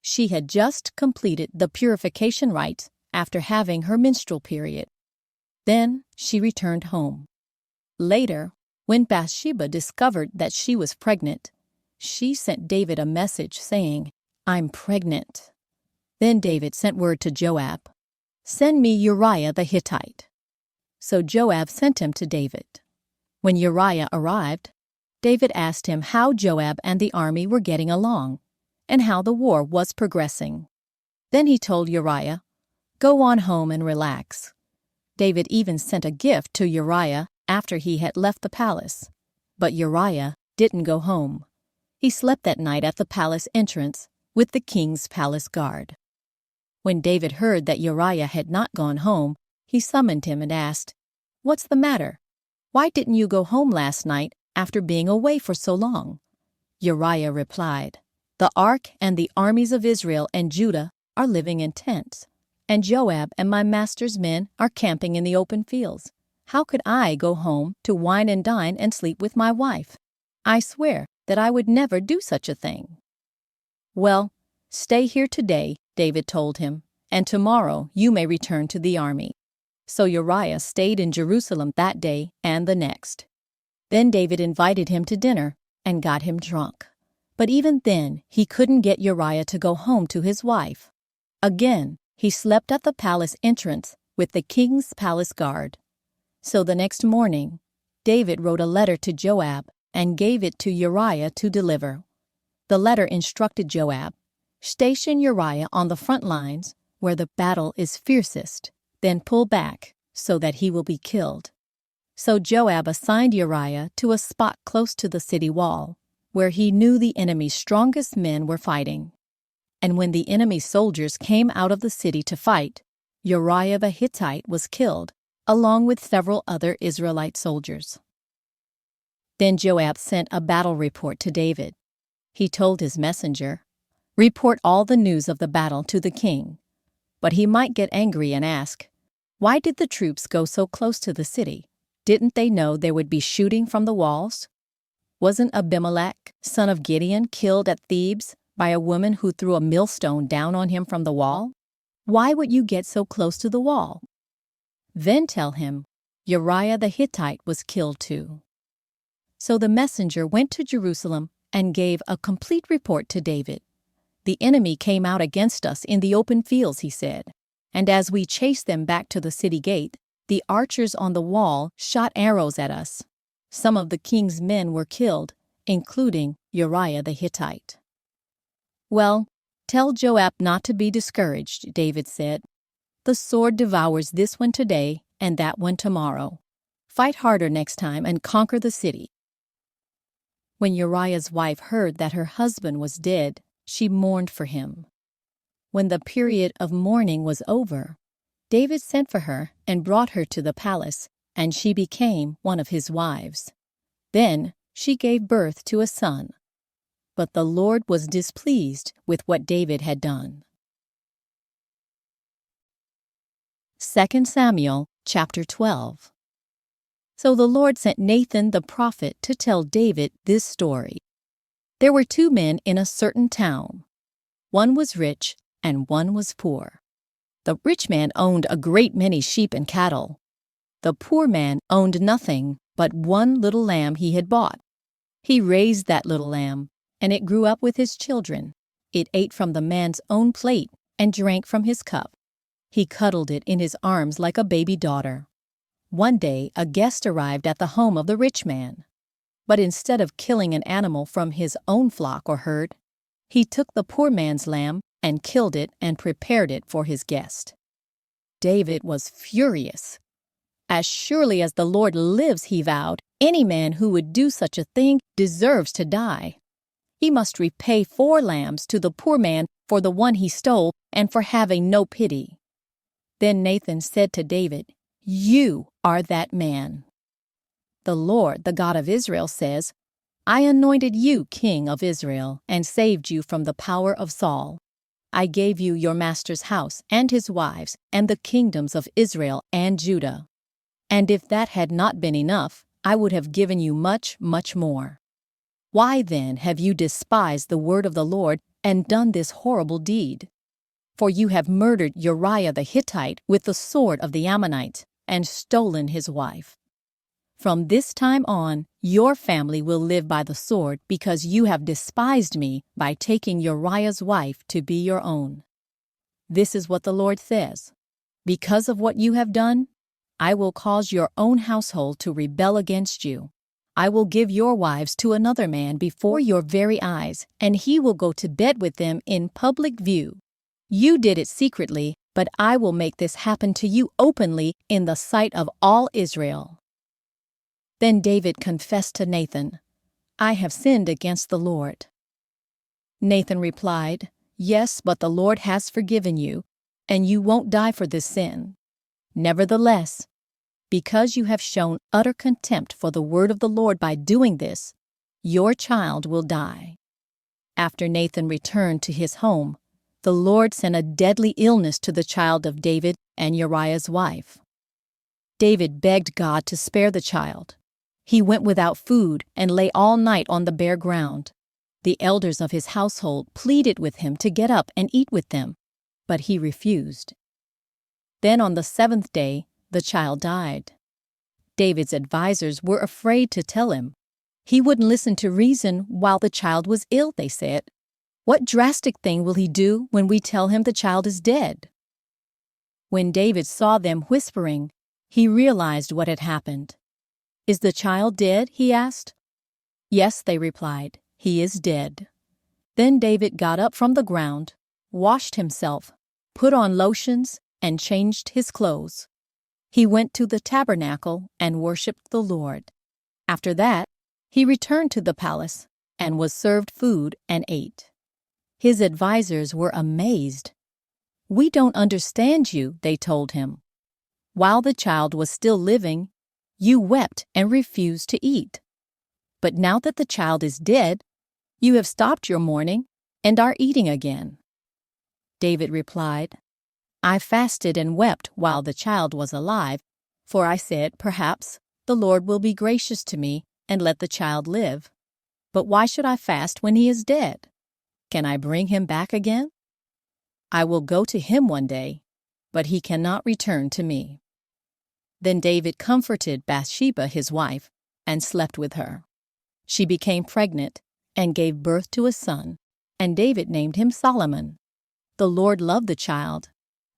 Speaker 1: She had just completed the purification rite after having her menstrual period. Then she returned home. Later, when Bathsheba discovered that she was pregnant, she sent David a message saying, "I'm pregnant." Then David sent word to Joab, "Send me Uriah the Hittite." So Joab sent him to David. When Uriah arrived, David asked him how Joab and the army were getting along, and how the war was progressing. Then he told Uriah, "Go on home and relax." David even sent a gift to Uriah after he had left the palace. But Uriah didn't go home. He slept that night at the palace entrance with the king's palace guard. When David heard that Uriah had not gone home, he summoned him and asked, "What's the matter? Why didn't you go home last night after being away for so long?" Uriah replied, "The ark and the armies of Israel and Judah are living in tents, and Joab and my master's men are camping in the open fields. How could I go home to wine and dine and sleep with my wife? I swear that I would never do such a thing." "Well, stay here today," David told him, "and tomorrow you may return to the army." So Uriah stayed in Jerusalem that day and the next. Then David invited him to dinner and got him drunk. But even then, he couldn't get Uriah to go home to his wife. Again, he slept at the palace entrance with the king's palace guard. So the next morning, David wrote a letter to Joab and gave it to Uriah to deliver. The letter instructed Joab, "Station Uriah on the front lines where the battle is fiercest, then pull back so that he will be killed." So Joab assigned Uriah to a spot close to the city wall, where he knew the enemy's strongest men were fighting. And when the enemy soldiers came out of the city to fight, Uriah the Hittite was killed, along with several other Israelite soldiers. Then Joab sent a battle report to David. He told his messenger, "Report all the news of the battle to the king." But he might get angry and ask, "Why did the troops go so close to the city? Didn't they know there would be shooting from the walls? Wasn't Abimelech, son of Gideon, killed at Thebes by a woman who threw a millstone down on him from the wall? Why would you get so close to the wall?" Then tell him, "Uriah the Hittite was killed too." So the messenger went to Jerusalem and gave a complete report to David. "The enemy came out against us in the open fields," he said, "and as we chased them back to the city gate, the archers on the wall shot arrows at us. Some of the king's men were killed, including Uriah the Hittite." "Well, tell Joab not to be discouraged," David said. "The sword devours this one today and that one tomorrow. Fight harder next time and conquer the city." When Uriah's wife heard that her husband was dead, she mourned for him. When the period of mourning was over, David sent for her and brought her to the palace, and she became one of his wives. Then she gave birth to a son. But the Lord was displeased with what David had done. 2 Samuel chapter 12. So the Lord sent Nathan the prophet to tell David this story. There were 2 men in a certain town. One was rich and one was poor. The rich man owned a great many sheep and cattle. The poor man owned nothing but one little lamb he had bought. He raised that little lamb, and it grew up with his children. It ate from the man's own plate and drank from his cup. He cuddled it in his arms like a baby daughter. One day, a guest arrived at the home of the rich man. But instead of killing an animal from his own flock or herd, he took the poor man's lamb and killed it and prepared it for his guest. David was furious. "As surely as the Lord lives," he vowed, "any man who would do such a thing deserves to die. He must repay 4 lambs to the poor man for the one he stole and for having no pity." Then Nathan said to David, "You are that man. The Lord, the God of Israel, says, I anointed you king of Israel and saved you from the power of Saul. I gave you your master's house and his wives and the kingdoms of Israel and Judah. And if that had not been enough, I would have given you much, much more. Why then have you despised the word of the Lord and done this horrible deed? For you have murdered Uriah the Hittite with the sword of the Ammonites and stolen his wife. From this time on, your family will live by the sword because you have despised me by taking Uriah's wife to be your own. This is what the Lord says. Because of what you have done, I will cause your own household to rebel against you. I will give your wives to another man before your very eyes, and he will go to bed with them in public view. You did it secretly, but I will make this happen to you openly in the sight of all Israel." Then David confessed to Nathan, "I have sinned against the Lord." Nathan replied, "Yes, but the Lord has forgiven you, and you won't die for this sin. Nevertheless, because you have shown utter contempt for the word of the Lord by doing this, your child will die." After Nathan returned to his home, the Lord sent a deadly illness to the child of David and Uriah's wife. David begged God to spare the child. He went without food and lay all night on the bare ground. The elders of his household pleaded with him to get up and eat with them, but he refused. Then on the 7th day, the child died. David's advisors were afraid to tell him. He wouldn't listen to reason while the child was ill, they said. What drastic thing will he do when we tell him the child is dead? When David saw them whispering, he realized what had happened. Is the child dead? He asked. Yes, they replied. He is dead. Then David got up from the ground, washed himself, put on lotions, and changed his clothes. He went to the tabernacle and worshipped the Lord. After that, he returned to the palace and was served food and ate. His advisors were amazed. We don't understand you, they told him. While the child was still living, you wept and refused to eat. But now that the child is dead, you have stopped your mourning and are eating again. David replied, I fasted and wept while the child was alive, for I said, perhaps the Lord will be gracious to me and let the child live. But why should I fast when he is dead? Can I bring him back again? I will go to him one day, but he cannot return to me. Then David comforted Bathsheba, his wife, and slept with her. She became pregnant and gave birth to a son, and David named him Solomon. The Lord loved the child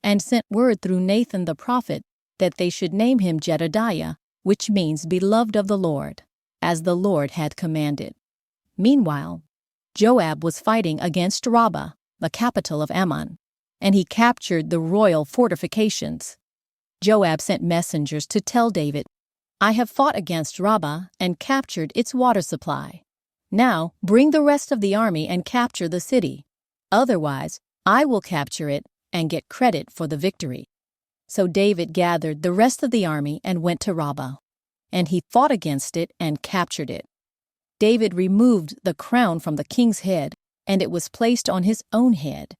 Speaker 1: and sent word through Nathan the prophet that they should name him Jedediah, which means beloved of the Lord, as the Lord had commanded. Meanwhile, Joab was fighting against Rabbah, the capital of Ammon, and he captured the royal fortifications. Joab sent messengers to tell David, I have fought against Rabbah and captured its water supply. Now bring the rest of the army and capture the city. Otherwise, I will capture it and get credit for the victory. So David gathered the rest of the army and went to Rabbah, and he fought against it and captured it. David removed the crown from the king's head, and it was placed on his own head.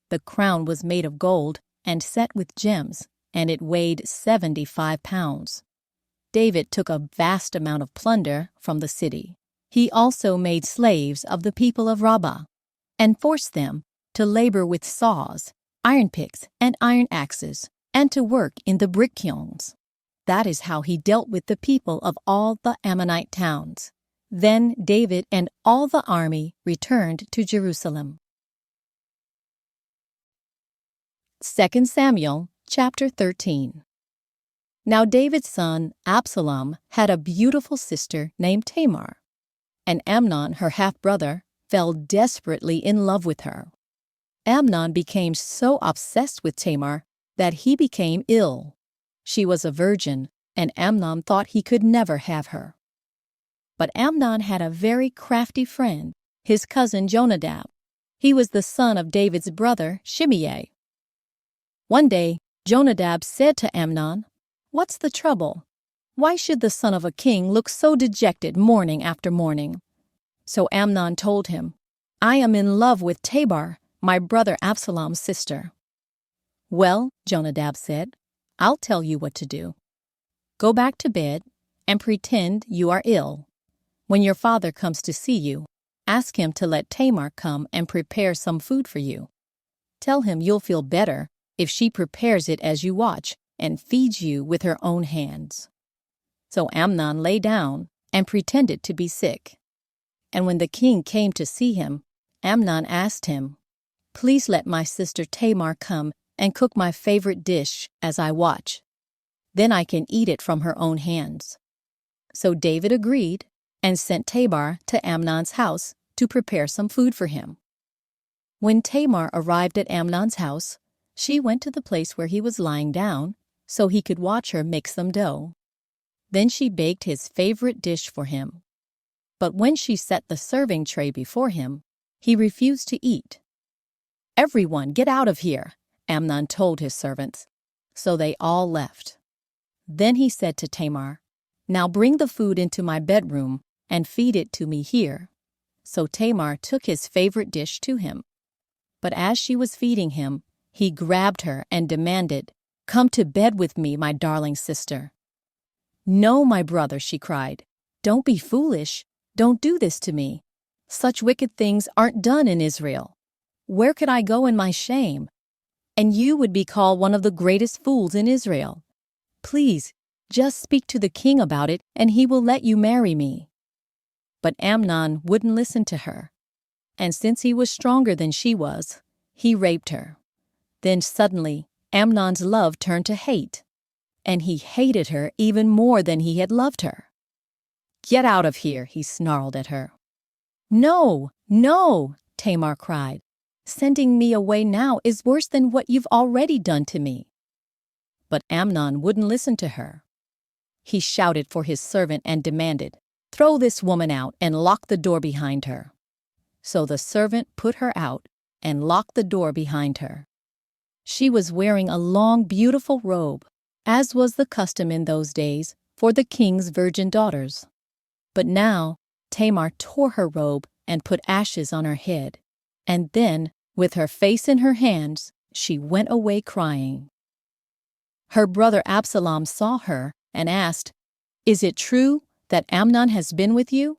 Speaker 1: The crown was made of gold and set with gems, and it weighed 75 pounds. David took a vast amount of plunder from the city. He also made slaves of the people of Rabbah and forced them to labor with saws, iron picks, and iron axes, and to work in the brick kilns. That is how he dealt with the people of all the Ammonite towns. Then David and all the army returned to Jerusalem. 2 Samuel chapter 13. Now David's son Absalom had a beautiful sister named Tamar, and Amnon, her half-brother, fell desperately in love with her. Amnon became so obsessed with Tamar that he became ill. She was a virgin, and Amnon thought he could never have her. But Amnon had a very crafty friend, his cousin Jonadab. He was the son of David's brother Shimei. One day, Jonadab said to Amnon, What's the trouble? Why should the son of a king look so dejected morning after morning? So Amnon told him, I am in love with Tamar, my brother Absalom's sister. Well, Jonadab said, I'll tell you what to do. Go back to bed and pretend you are ill. When your father comes to see you, ask him to let Tamar come and prepare some food for you. Tell him you'll feel better if she prepares it as you watch and feeds you with her own hands. So Amnon lay down and pretended to be sick. And when the king came to see him, Amnon asked him, Please let my sister Tamar come and cook my favorite dish as I watch. Then I can eat it from her own hands. So David agreed and sent Tamar to Amnon's house to prepare some food for him. When Tamar arrived at Amnon's house, she went to the place where he was lying down so he could watch her make some dough. Then she baked his favorite dish for him. But when she set the serving tray before him, he refused to eat. Everyone, get out of here, Amnon told his servants. So they all left. Then he said to Tamar, Now bring the food into my bedroom and feed it to me here. So Tamar took his favorite dish to him. But as she was feeding him, he grabbed her and demanded, Come to bed with me, my darling sister. No, my brother, she cried. Don't be foolish. Don't do this to me. Such wicked things aren't done in Israel. Where could I go in my shame? And you would be called one of the greatest fools in Israel. Please, just speak to the king about it and he will let you marry me." But Amnon wouldn't listen to her. And since he was stronger than she was, he raped her. Then suddenly, Amnon's love turned to hate, and he hated her even more than he had loved her. "Get out of here," he snarled at her. "No, no," Tamar cried. "Sending me away now is worse than what you've already done to me." But Amnon wouldn't listen to her. He shouted for his servant and demanded, "Throw this woman out and lock the door behind her." So the servant put her out and locked the door behind her. She was wearing a long, beautiful robe, as was the custom in those days for the king's virgin daughters. But now Tamar tore her robe and put ashes on her head, and then, with her face in her hands, she went away crying. Her brother Absalom saw her and asked, "Is it true that Amnon has been with you?"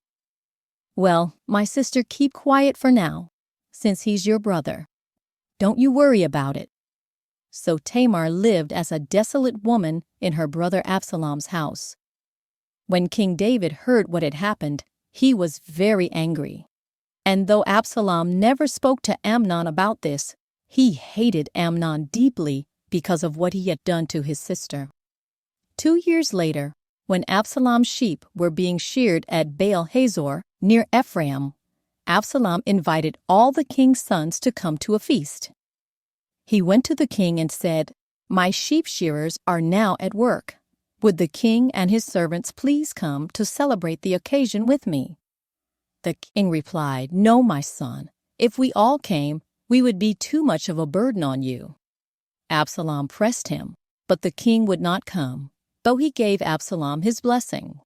Speaker 1: "Well, my sister, keep quiet for now, since he's your brother. Don't you worry about it." So Tamar lived as a desolate woman in her brother Absalom's house. When King David heard what had happened, he was very angry. And though Absalom never spoke to Amnon about this, he hated Amnon deeply because of what he had done to his sister. 2 years later, when Absalom's sheep were being sheared at Baal-Hazor near Ephraim, Absalom invited all the king's sons to come to a feast. He went to the king and said, "My sheep shearers are now at work. Would the king and his servants please come to celebrate the occasion with me?" The king replied, "No, my son. If we all came, we would be too much of a burden on you." Absalom pressed him, but the king would not come, though he gave Absalom his blessing.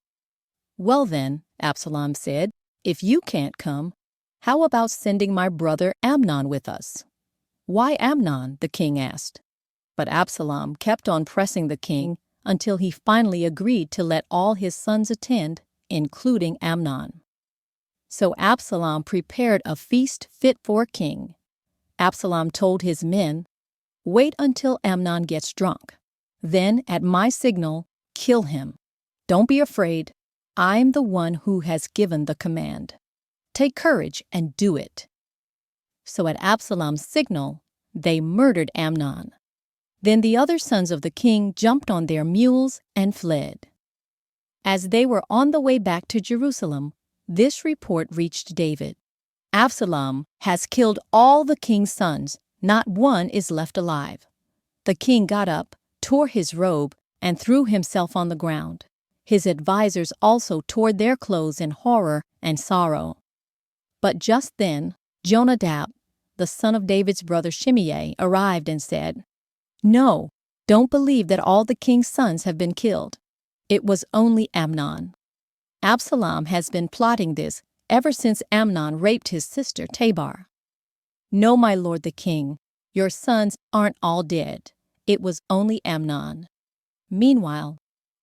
Speaker 1: "Well then," Absalom said, "if you can't come, how about sending my brother Amnon with us?" "Why Amnon?" the king asked. But Absalom kept on pressing the king until he finally agreed to let all his sons attend, including Amnon. So Absalom prepared a feast fit for a king. Absalom told his men, "Wait until Amnon gets drunk. Then, at my signal, kill him. Don't be afraid. I'm the one who has given the command. Take courage and do it." So at Absalom's signal, they murdered Amnon. Then the other sons of the king jumped on their mules and fled. As they were on the way back to Jerusalem, this report reached David. "Absalom has killed all the king's sons. Not one is left alive." The king got up, tore his robe, and threw himself on the ground. His advisers also tore their clothes in horror and sorrow. But just then, Jonadab, the son of David's brother Shimei, arrived and said, "No, don't believe that all the king's sons have been killed. It was only Amnon. Absalom has been plotting this ever since Amnon raped his sister Tamar. No, my lord the king, your sons aren't all dead. It was only Amnon." Meanwhile,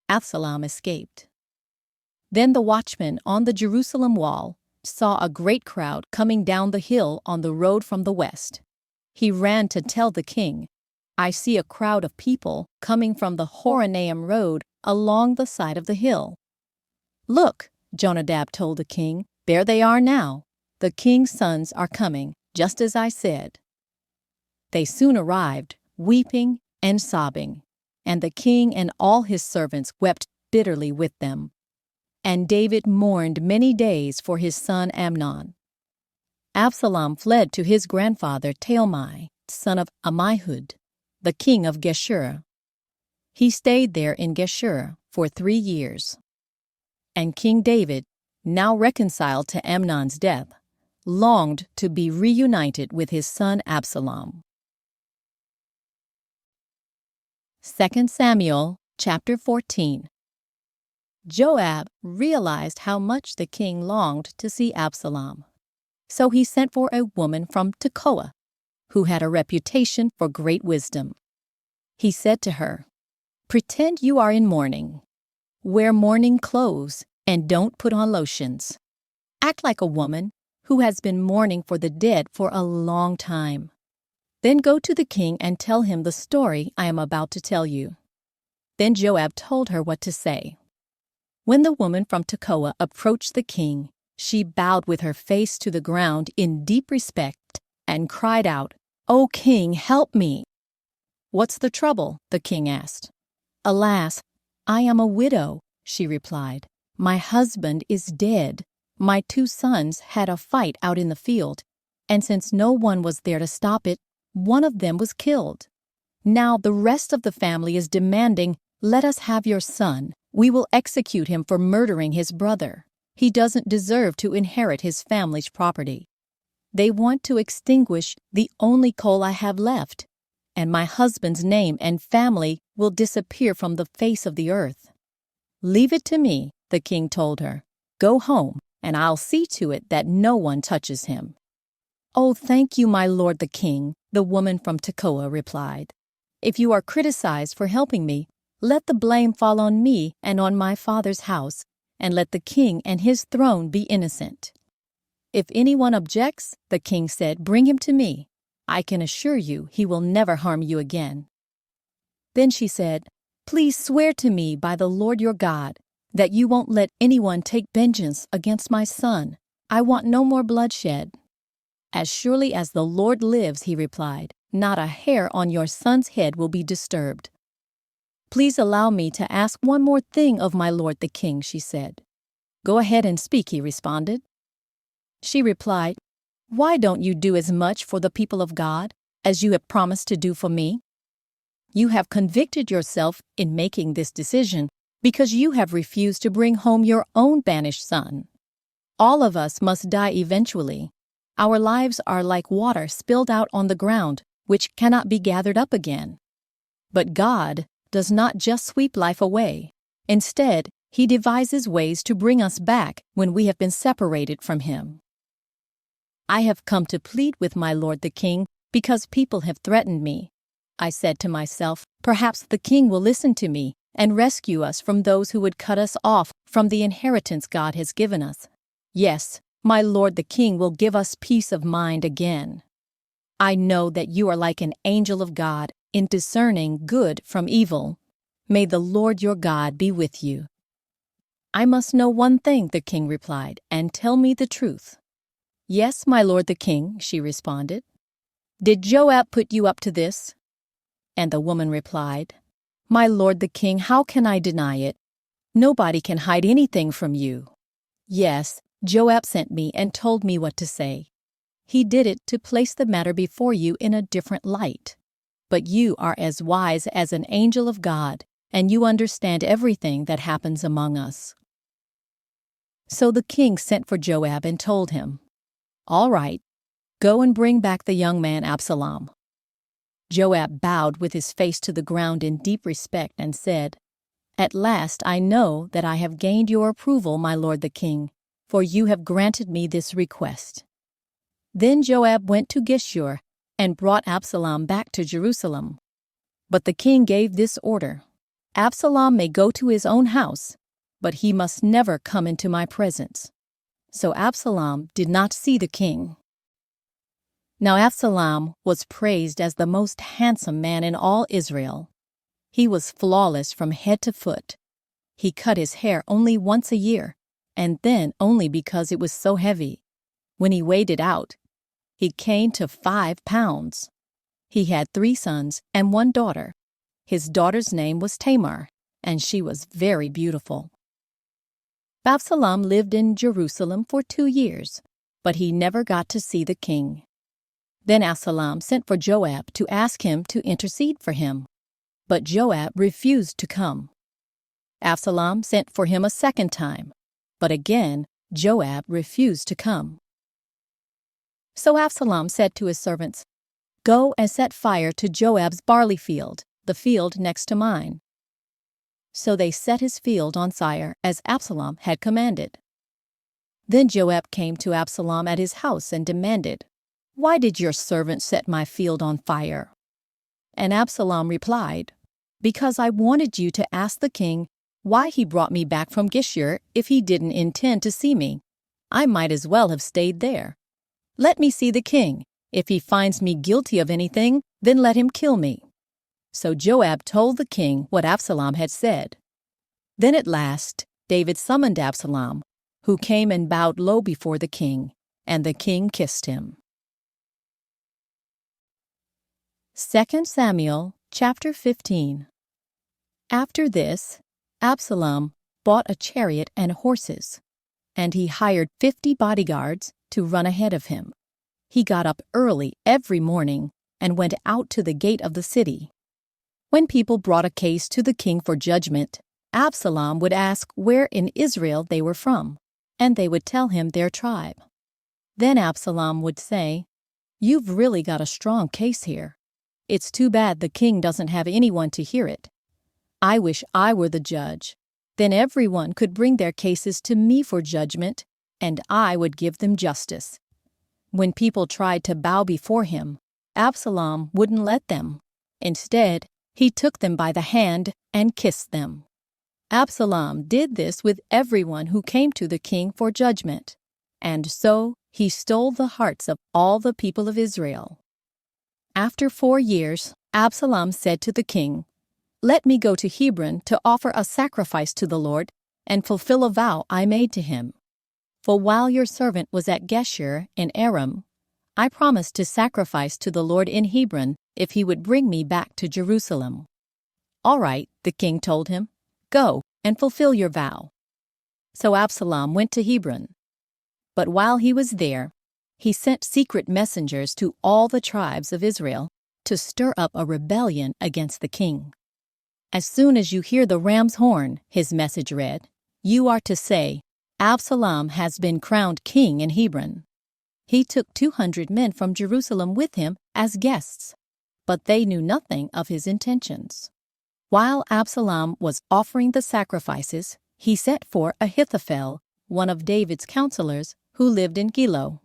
Speaker 1: Absalom escaped. Then the watchman on the Jerusalem wall saw a great crowd coming down the hill on the road from the west. He ran to tell the king, "I see a crowd of people coming from the Horonaim road along the side of the hill." "Look," Jonadab told the king, "there they are now. The king's sons are coming, just as I said." They soon arrived, weeping and sobbing, and the king and all his servants wept bitterly with them. And David mourned many days for his son Amnon. Absalom fled to his grandfather Talmai, son of Ammihud, the king of Geshur. He stayed there in Geshur for 3 years. And King David, now reconciled to Amnon's death, longed to be reunited with his son Absalom. 2 Samuel chapter 14. Joab realized how much the king longed to see Absalom. So he sent for a woman from Tekoa, who had a reputation for great wisdom. He said to her, "Pretend you are in mourning. Wear mourning clothes and don't put on lotions. Act like a woman who has been mourning for the dead for a long time. Then go to the king and tell him the story I am about to tell you." Then Joab told her what to say. When the woman from Tekoa approached the king, she bowed with her face to the ground in deep respect and cried out, "O king, help me!" "What's the trouble?" the king asked. "Alas, I am a widow," she replied. "My husband is dead. My 2 sons had a fight out in the field, and since no one was there to stop it, one of them was killed. Now the rest of the family is demanding, 'Let us have your son. We will execute him for murdering his brother. He doesn't deserve to inherit his family's property.' They want to extinguish the only coal I have left, and my husband's name and family will disappear from the face of the earth." "Leave it to me," the king told her. "Go home, and I'll see to it that no one touches him." "Oh, thank you, my lord the king," the woman from Tekoa replied. "If you are criticized for helping me, let the blame fall on me and on my father's house, and let the king and his throne be innocent." "If anyone objects," the king said, "bring him to me. I can assure you he will never harm you again." Then she said, "Please swear to me by the Lord your God that you won't let anyone take vengeance against my son. I want no more bloodshed." "As surely as the Lord lives," he replied, "not a hair on your son's head will be disturbed." "Please allow me to ask one more thing of my lord the king," she said. "Go ahead and speak," he responded. She replied, "Why don't you do as much for the people of God as you have promised to do for me? You have convicted yourself in making this decision because you have refused to bring home your own banished son. All of us must die eventually. Our lives are like water spilled out on the ground, which cannot be gathered up again. But God does not just sweep life away. Instead, He devises ways to bring us back when we have been separated from Him. I have come to plead with my lord the king because people have threatened me. I said to myself, perhaps the king will listen to me and rescue us from those who would cut us off from the inheritance God has given us. Yes, my lord the king will give us peace of mind again. I know that you are like an angel of God in discerning good from evil. May the Lord your God be with you." "I must know one thing," the king replied, "and tell me the truth." "Yes, my lord the king," she responded. "Did Joab put you up to this?" And the woman replied, "My lord the king, how can I deny it? Nobody can hide anything from you." "Yes, Joab sent me and told me what to say. He did it to place the matter before you in a different light. But you are as wise as an angel of God, and you understand everything that happens among us." So the king sent for Joab and told him, "All right, go and bring back the young man Absalom." Joab bowed with his face to the ground in deep respect and said, "At last I know that I have gained your approval, my lord the king, for you have granted me this request." Then Joab went to Geshur and brought Absalom back to Jerusalem. But the king gave this order, "Absalom may go to his own house, but he must never come into my presence." So Absalom did not see the king. Now Absalom was praised as the most handsome man in all Israel. He was flawless from head to foot. He cut his hair only once a year, and then only because it was so heavy. When he weighed it out, he came to 5 pounds. He had 3 sons and 1 daughter. His daughter's name was Tamar, and she was very beautiful. Absalom lived in Jerusalem for 2 years, but he never got to see the king. Then Absalom sent for Joab to ask him to intercede for him, but Joab refused to come. Absalom sent for him a second time, but again Joab refused to come. So Absalom said to his servants, "Go and set fire to Joab's barley field, the field next to mine." So they set his field on fire as Absalom had commanded. Then Joab came to Absalom at his house and demanded, "Why did your servant set my field on fire?" And Absalom replied, "Because I wanted you to ask the king why he brought me back from Geshur if he didn't intend to see me. I might as well have stayed there. Let me see the king. If he finds me guilty of anything, then let him kill me." So Joab told the king what Absalom had said. Then at last David summoned Absalom, who came and bowed low before the king, and the king kissed him. 2 Samuel chapter 15. After this, Absalom bought a chariot and horses, and he hired 50 bodyguards to run ahead of him. He got up early every morning and went out to the gate of the city. When people brought a case to the king for judgment, Absalom would ask where in Israel they were from, and they would tell him their tribe. Then Absalom would say, "You've really got a strong case here. It's too bad the king doesn't have anyone to hear it. I wish I were the judge. Then everyone could bring their cases to me for judgment, and I would give them justice." When people tried to bow before him, Absalom wouldn't let them. Instead, he took them by the hand and kissed them. Absalom did this with everyone who came to the king for judgment, and so he stole the hearts of all the people of Israel. After 4 years, Absalom said to the king, "Let me go to Hebron to offer a sacrifice to the Lord and fulfill a vow I made to him. For while your servant was at Geshur in Aram, I promised to sacrifice to the Lord in Hebron if he would bring me back to Jerusalem." "All right," the king told him. "Go and fulfill your vow." So Absalom went to Hebron. But while he was there, he sent secret messengers to all the tribes of Israel to stir up a rebellion against the king. "As soon as you hear the ram's horn," his message read, "you are to say, 'Absalom has been crowned king in Hebron.'" He took 200 men from Jerusalem with him as guests, but they knew nothing of his intentions. While Absalom was offering the sacrifices, he sent for Ahithophel, one of David's counselors, who lived in Gilo.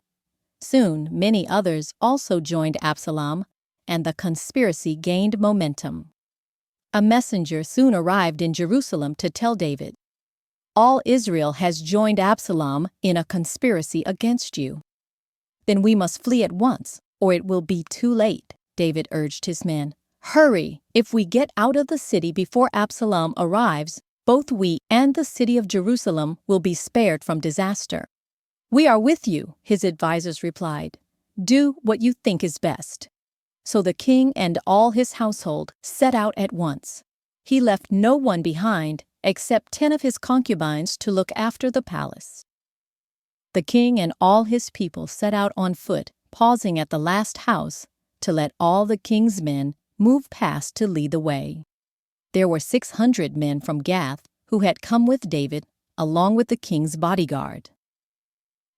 Speaker 1: Soon many others also joined Absalom, and the conspiracy gained momentum. A messenger soon arrived in Jerusalem to tell David, "All Israel has joined Absalom in a conspiracy against you." "Then we must flee at once, or it will be too late," David urged his men. "Hurry! If we get out of the city before Absalom arrives, both we and the city of Jerusalem will be spared from disaster." "We are with you," his advisers replied. "Do what you think is best." So the king and all his household set out at once. He left no one behind except 10 of his concubines to look after the palace. The king and all his people set out on foot, pausing at the last house to let all the king's men move past to lead the way. There were 600 men from Gath who had come with David, along with the king's bodyguard.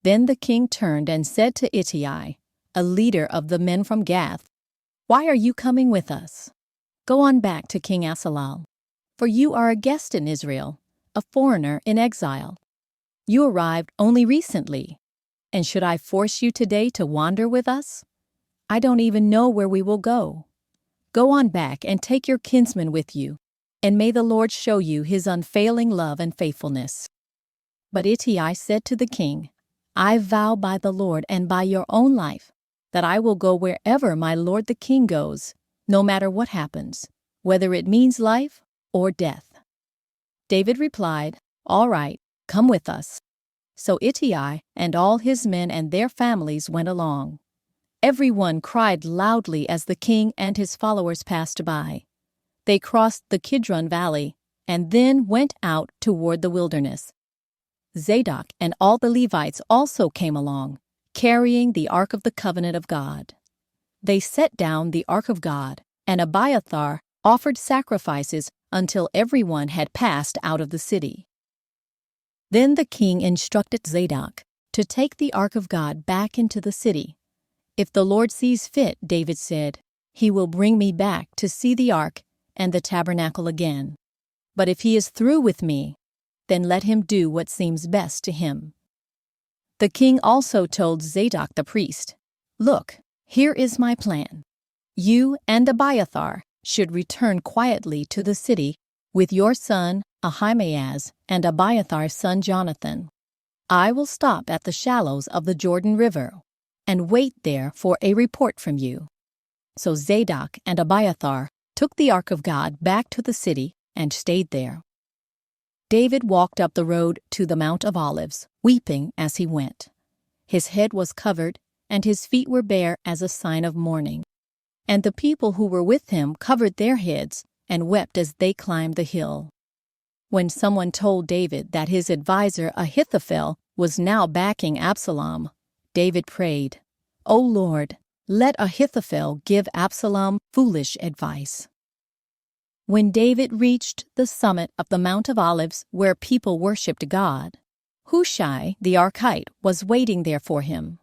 Speaker 1: Then the king turned and said to Ittai, a leader of the men from Gath, "Why are you coming with us? Go on back to King Asalal, for you are a guest in Israel, a foreigner in exile. You arrived only recently, and should I force you today to wander with us? I don't even know where we will go. Go on back and take your kinsman with you, and may the Lord show you his unfailing love and faithfulness." But Ittai said to the king, "I vow by the Lord and by your own life that I will go wherever my lord the king goes, no matter what happens, whether it means life or death." David replied, "All right, come with us." So Ittai and all his men and their families went along. Everyone cried loudly as the king and his followers passed by. They crossed the Kidron Valley and then went out toward the wilderness. Zadok and all the Levites also came along, carrying the Ark of the Covenant of God. They set down the Ark of God, and Abiathar offered sacrifices until everyone had passed out of the city. Then the king instructed Zadok to take the Ark of God back into the city. "If the Lord sees fit," David said, "he will bring me back to see the Ark and the tabernacle again. But if he is through with me, then let him do what seems best to him." The king also told Zadok the priest, "Look, here is my plan. You and Abiathar should return quietly to the city with your son Ahimaaz and Abiathar's son Jonathan. I will stop at the shallows of the Jordan River and wait there for a report from you." So Zadok and Abiathar took the ark of God back to the city and stayed there. David walked up the road to the Mount of Olives, weeping as he went. His head was covered, and his feet were bare as a sign of mourning. And the people who were with him covered their heads and wept as they climbed the hill. When someone told David that his adviser Ahithophel was now backing Absalom, David prayed, "O Lord, let Ahithophel give Absalom foolish advice." When David reached the summit of the Mount of Olives where people worshipped God, Hushai the Archite was waiting there for him.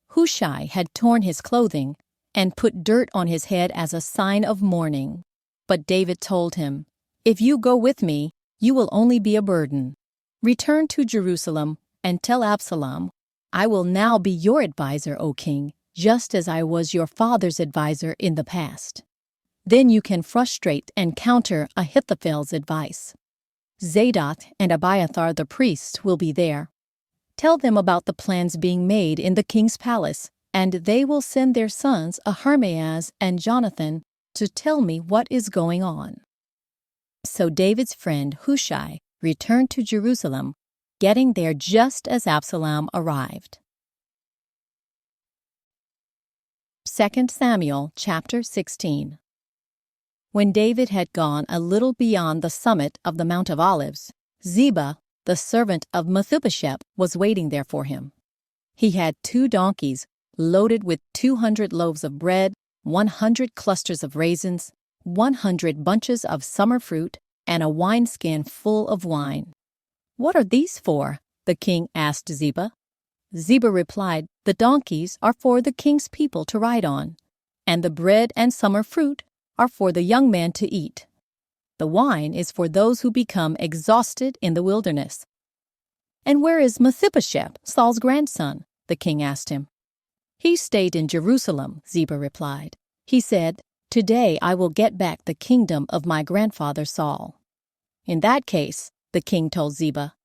Speaker 1: Hushai had torn his clothing and put dirt on his head as a sign of mourning. But David told him, "If you go with me, you will only be a burden. Return to Jerusalem and tell Absalom, 'I will now be your adviser, O king, just as I was your father's adviser in the past.' Then you can frustrate and counter Ahithophel's advice. Zadok and Abiathar the priests will be there. Tell them about the plans being made in the king's palace, and they will send their sons Ahimaaz and Jonathan to tell me what is going on." So David's friend Hushai returned to Jerusalem, getting there just as Absalom arrived. 2 Samuel chapter 16. When David had gone a little beyond the summit of the Mount of Olives, Ziba, the servant of Mephibosheth, was waiting there for him. He had 2 donkeys loaded with 200 loaves of bread, 100 clusters of raisins, 100 bunches of summer fruit, and a wineskin full of wine. "What are these for?" the king asked Ziba. Ziba replied, "The donkeys are for the king's people to ride on, and the bread and summer fruit are for the young man to eat. The wine is for those who become exhausted in the wilderness." "And where is Mephibosheth, Saul's grandson?" the king asked him. "He stayed in Jerusalem," Ziba replied. "He said, 'Today I will get back the kingdom of my grandfather Saul.'" "In that case," the king told Ziba,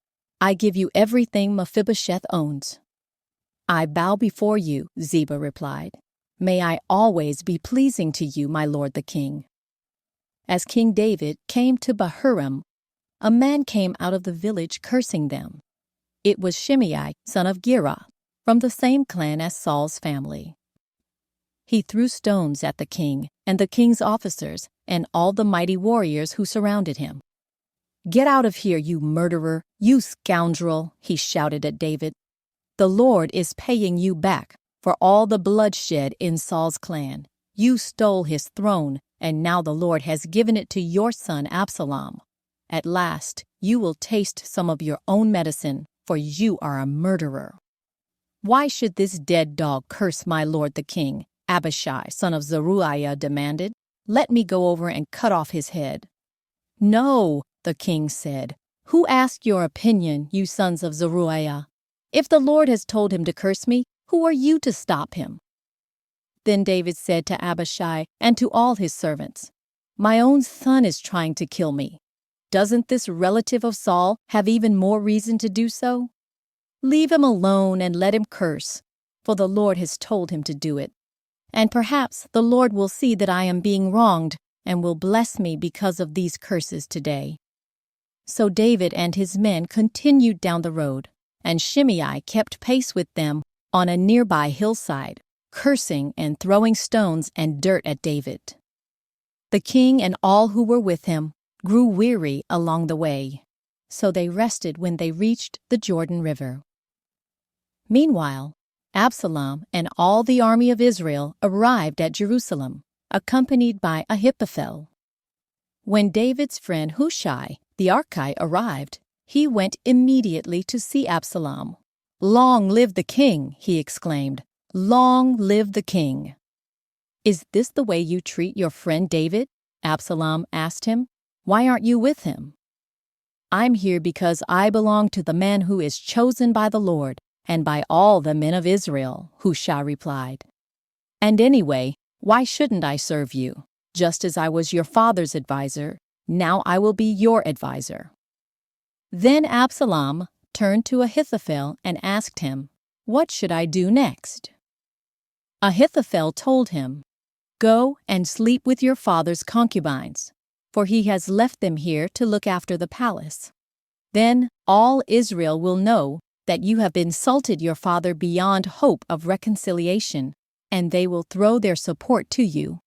Speaker 1: "I give you everything Mephibosheth owns." "I bow before you," Ziba replied. "May I always be pleasing to you, my lord the king." As King David came to Bahurim, a man came out of the village cursing them. It was Shimei, son of Gera, from the same clan as Saul's family. He threw stones at the king and the king's officers and all the mighty warriors who surrounded him. "Get out of here, you murderer, you scoundrel," he shouted at David. "The Lord is paying you back for all the bloodshed in Saul's clan. You stole his throne, and now the Lord has given it to your son Absalom. At last, you will taste some of your own medicine, for you are a murderer." "Why should this dead dog curse my lord the king?" Abishai, son of Zeruiah, demanded. "Let me go over and cut off his head." "No," the king said. "Who asked your opinion, you sons of Zeruiah? If the Lord has told him to curse me, who are you to stop him?" Then David said to Abishai and to all his servants, "My own son is trying to kill me. Doesn't this relative of Saul have even more reason to do so? Leave him alone and let him curse, for the Lord has told him to do it. And perhaps the Lord will see that I am being wronged and will bless me because of these curses today." So David and his men continued down the road, and Shimei kept pace with them on a nearby hillside, cursing and throwing stones and dirt at David. The king and all who were with him grew weary along the way, so they rested when they reached the Jordan River. Meanwhile, Absalom and all the army of Israel arrived at Jerusalem, accompanied by Ahithophel. When David's friend Hushai the Archite arrived, he went immediately to see Absalom. "Long live the king!" he exclaimed. "Long live the king!" "Is this the way you treat your friend David?" Absalom asked him. "Why aren't you with him?" "I'm here because I belong to the man who is chosen by the Lord and by all the men of Israel," Hushai replied. "And anyway, why shouldn't I serve you? Just as I was your father's adviser, now I will be your adviser." Then Absalom turned to Ahithophel and asked him, "What should I do next?" Ahithophel told him, Go and sleep with your father's concubines, for he has left them here to look after the palace. Then all Israel will know that you have insulted your father beyond hope of reconciliation, and they will throw their support to you."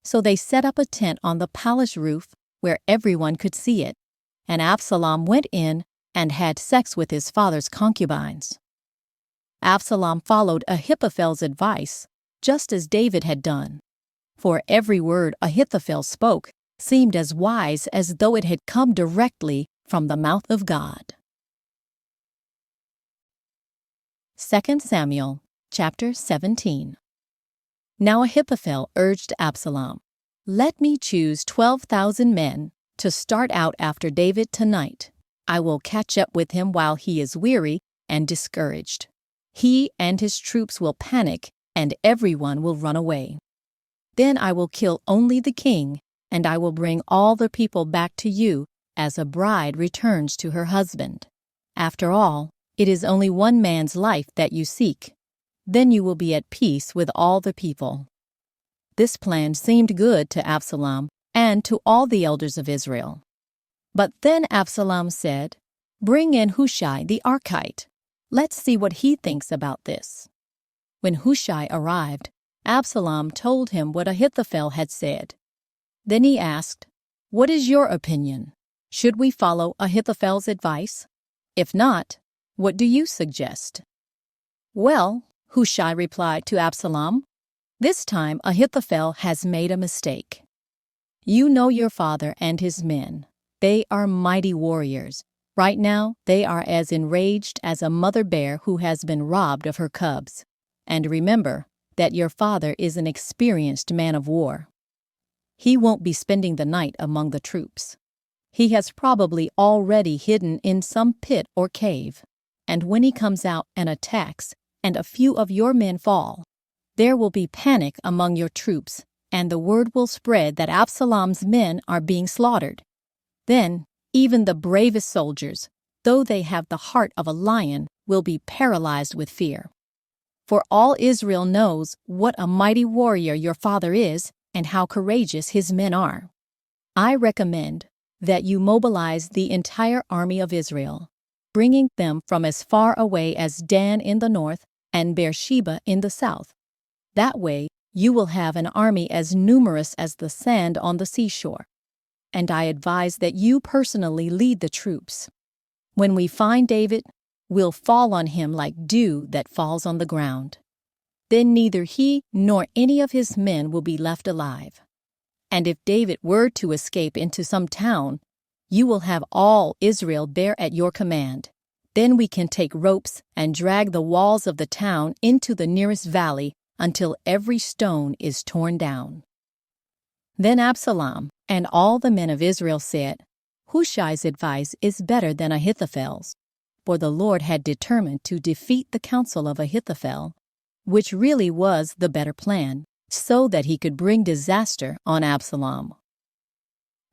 Speaker 1: So they set up a tent on the palace roof where everyone could see it, and Absalom went in and had sex with his father's concubines. Absalom followed Ahithophel's advice, just as David had done, for every word Ahithophel spoke seemed as wise as though it had come directly from the mouth of God. 2 Samuel chapter 17. Now Ahithophel urged Absalom, "Let me choose 12,000 men to start out after David tonight. I will catch up with him while he is weary and discouraged. He and his troops will panic, and everyone will run away. Then I will kill only the king, and I will bring all the people back to you as a bride returns to her husband. After all, it is only one man's life that you seek. Then you will be at peace with all the people." This plan seemed good to Absalom and to all the elders of Israel. But then Absalom said, "Bring in Hushai the Archite. Let's see what he thinks about this." When Hushai arrived, Absalom told him what Ahithophel had said. Then he asked, "What is your opinion? Should we follow Ahithophel's advice? If not, what do you suggest?" "Well," Hushai replied to Absalom, "this time Ahithophel has made a mistake. You know your father and his men. They are mighty warriors. Right now, they are as enraged as a mother bear who has been robbed of her cubs. And remember that your father is an experienced man of war. He won't be spending the night among the troops. He has probably already hidden in some pit or cave. And when he comes out and attacks, and a few of your men fall, there will be panic among your troops, and the word will spread that Absalom's men are being slaughtered. Then, even the bravest soldiers, though they have the heart of a lion, will be paralyzed with fear. For all Israel knows what a mighty warrior your father is and how courageous his men are. I recommend that you mobilize the entire army of Israel, bringing them from as far away as Dan in the north and Beersheba in the south. That way, you will have an army as numerous as the sand on the seashore. And I advise that you personally lead the troops. When we find David, we'll fall on him like dew that falls on the ground. Then neither he nor any of his men will be left alive. And if David were to escape into some town, you will have all Israel there at your command. Then we can take ropes and drag the walls of the town into the nearest valley until every stone is torn down." Then Absalom and all the men of Israel said, "Hushai's advice is better than Ahithophel's," for the Lord had determined to defeat the counsel of Ahithophel, which really was the better plan, so that he could bring disaster on Absalom.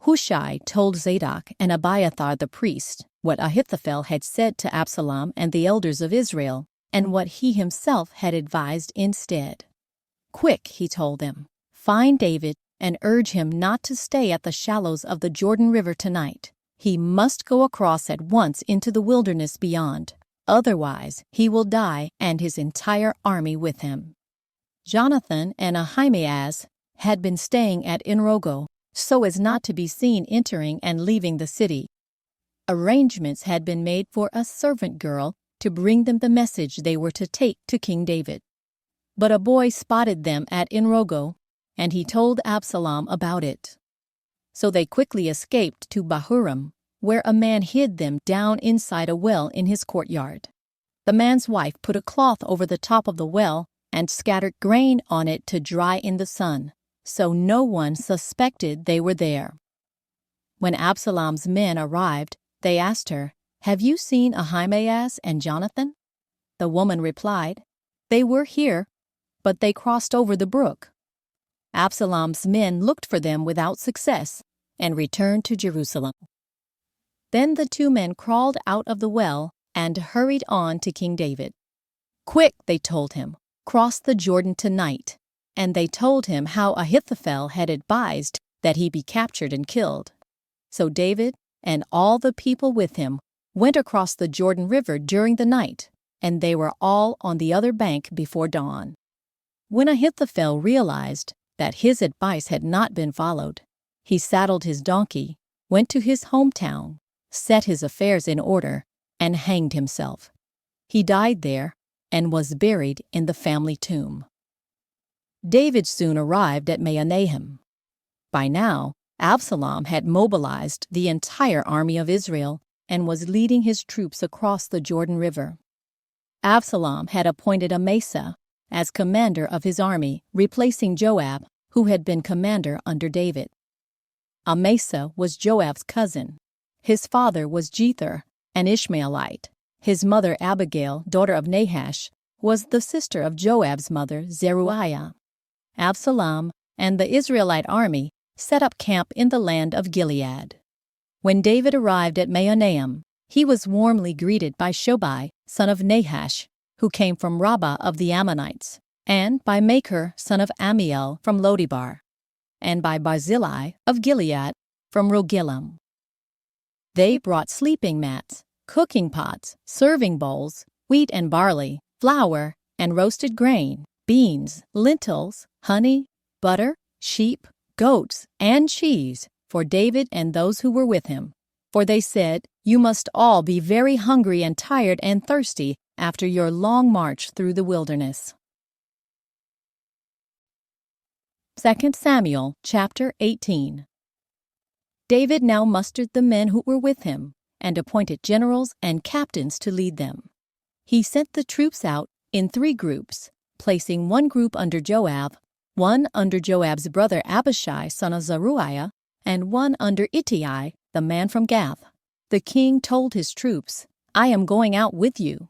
Speaker 1: Hushai told Zadok and Abiathar the priest what Ahithophel had said to Absalom and the elders of Israel, and what he himself had advised instead. "Quick," he told them, "find David and urge him not to stay at the shallows of the Jordan River tonight. He must go across at once into the wilderness beyond. Otherwise, he will die and his entire army with him." Jonathan and Ahimaaz had been staying at Enrogel so as not to be seen entering and leaving the city. Arrangements had been made for a servant girl to bring them the message they were to take to King David. But a boy spotted them at Enrogel, and he told Absalom about it. So they quickly escaped to Bahurim, where a man hid them down inside a well in his courtyard. The man's wife put a cloth over the top of the well and scattered grain on it to dry in the sun, so no one suspected they were there. When Absalom's men arrived, they asked her, "Have you seen Ahimaaz and Jonathan?" The woman replied, "They were here, but they crossed over the brook." Absalom's men looked for them without success and returned to Jerusalem. Then the two men crawled out of the well and hurried on to King David. "Quick," they told him, "cross the Jordan tonight. and they told him how Ahithophel had advised that he be captured and killed. So David and all the people with him went across the Jordan River during the night, and they were all on the other bank before dawn. When Ahithophel realized that his advice had not been followed, he saddled his donkey, went to his hometown, set his affairs in order, and hanged himself. He died there and was buried in the family tomb. David soon arrived at Mahanaim. By now, Absalom had mobilized the entire army of Israel and was leading his troops across the Jordan River. Absalom had appointed Amasa as commander of his army, replacing Joab, who had been commander under David. Amasa was Joab's cousin. His father was Jether, an Ishmaelite. His mother Abigail, daughter of Nahash, was the sister of Joab's mother Zeruiah. Absalom and the Israelite army set up camp in the land of Gilead. When David arrived at Mahanaim, he was warmly greeted by Shobai, son of Nahash, who came from Rabbah of the Ammonites, and by Machir, son of Ammiel, from Lodebar, and by Barzillai of Gilead, from Rogelim. They brought sleeping mats, cooking pots, serving bowls, wheat and barley, flour, and roasted grain, beans, lentils, honey, butter, sheep, goats, and cheese for David and those who were with him. For they said, "You must all be very hungry and tired and thirsty after your long march through the wilderness." 2 Samuel chapter 18. David now mustered the men who were with him and appointed generals and captains to lead them. He sent the troops out in 3 groups, placing one group under Joab, one under Joab's brother Abishai, son of Zeruiah, and one under Ittai, the man from Gath. The king told his troops, "I am going out with you."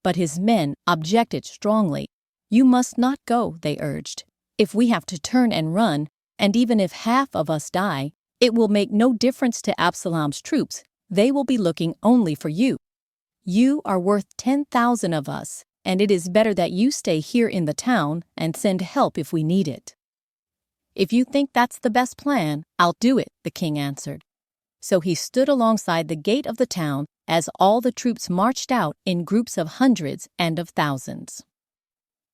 Speaker 1: But his men objected strongly. "You must not go," they urged. "If we have to turn and run, and even if half of us die, it will make no difference to Absalom's troops. They will be looking only for you. You are worth 10,000 of us, and it is better that you stay here in the town and send help if we need it." "If you think that's the best plan, I'll do it," the king answered. So he stood alongside the gate of the town as all the troops marched out in groups of hundreds and of thousands.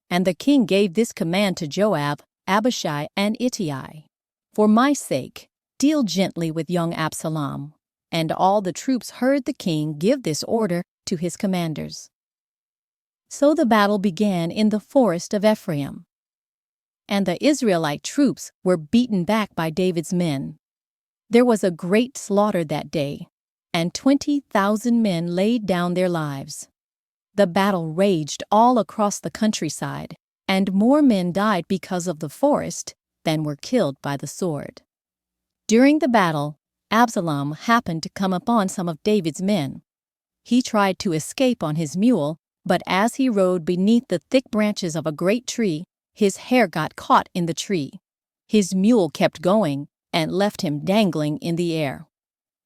Speaker 1: And the king gave this command to Joab, Abishai, and Ittai: "For my sake, deal gently with young Absalom." And all the troops heard the king give this order to his commanders. So the battle began in the forest of Ephraim. And the Israelite troops were beaten back by David's men. There was a great slaughter that day, and 20,000 men laid down their lives. The battle raged all across the countryside, and more men died because of the forest than were killed by the sword. During the battle, Absalom happened to come upon some of David's men. He tried to escape on his mule, but as he rode beneath the thick branches of a great tree, his hair got caught in the tree. His mule kept going and left him dangling in the air.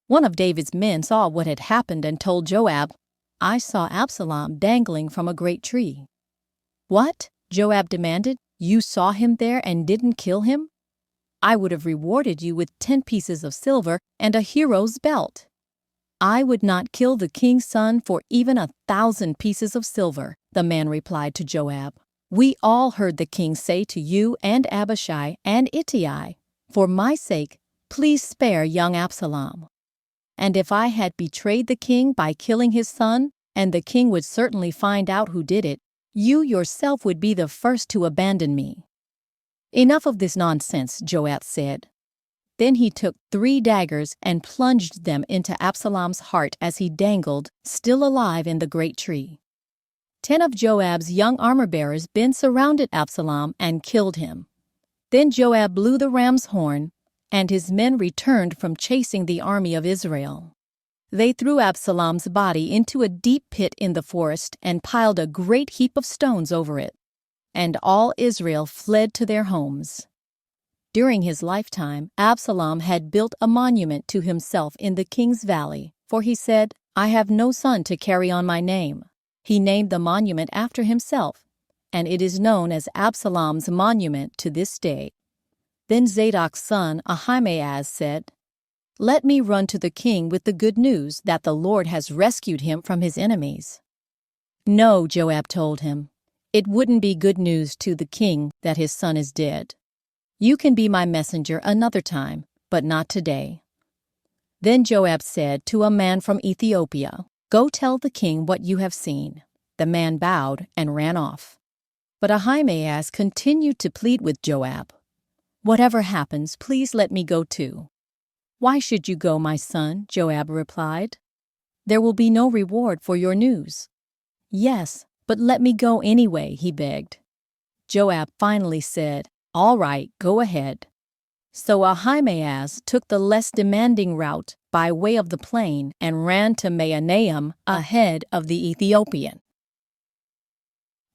Speaker 1: One of David's men saw what had happened and told Joab, "I saw Absalom dangling from a great tree." "What?" Joab demanded. "You saw him there and didn't kill him? I would have rewarded you with 10 pieces of silver and a hero's belt." "I would not kill the king's son for even 1,000 pieces of silver," the man replied to Joab. "We all heard the king say to you and Abishai and Ittai, 'For my sake, please spare young Absalom.' And if I had betrayed the king by killing his son, and the king would certainly find out who did it, you yourself would be the first to abandon me." "Enough of this nonsense," Joab said. Then he took 3 daggers and plunged them into Absalom's heart as he dangled, still alive in the great tree. 10 of Joab's young armor-bearers then surrounded Absalom and killed him. Then Joab blew the ram's horn, and his men returned from chasing the army of Israel. They threw Absalom's body into a deep pit in the forest and piled a great heap of stones over it. And all Israel fled to their homes. During his lifetime, Absalom had built a monument to himself in the king's valley, for he said, "I have no son to carry on my name." He named the monument after himself, and it is known as Absalom's monument to this day. Then Zadok's son Ahimaaz said, "Let me run to the king with the good news that the Lord has rescued him from his enemies." "No," Joab told him. "It wouldn't be good news to the king that his son is dead. You can be my messenger another time, but not today." Then Joab said to a man from Ethiopia, "Go tell the king what you have seen." The man bowed and ran off. But Ahimaaz continued to plead with Joab, "Whatever happens, please let me go too." "Why should you go, my son?" Joab replied. "There will be no reward for your news." "Yes, but let me go anyway," he begged. Joab finally said, "All right, go ahead." So Ahimaaz took the less demanding route by way of the plain and ran to Mahanaim ahead of the Ethiopian.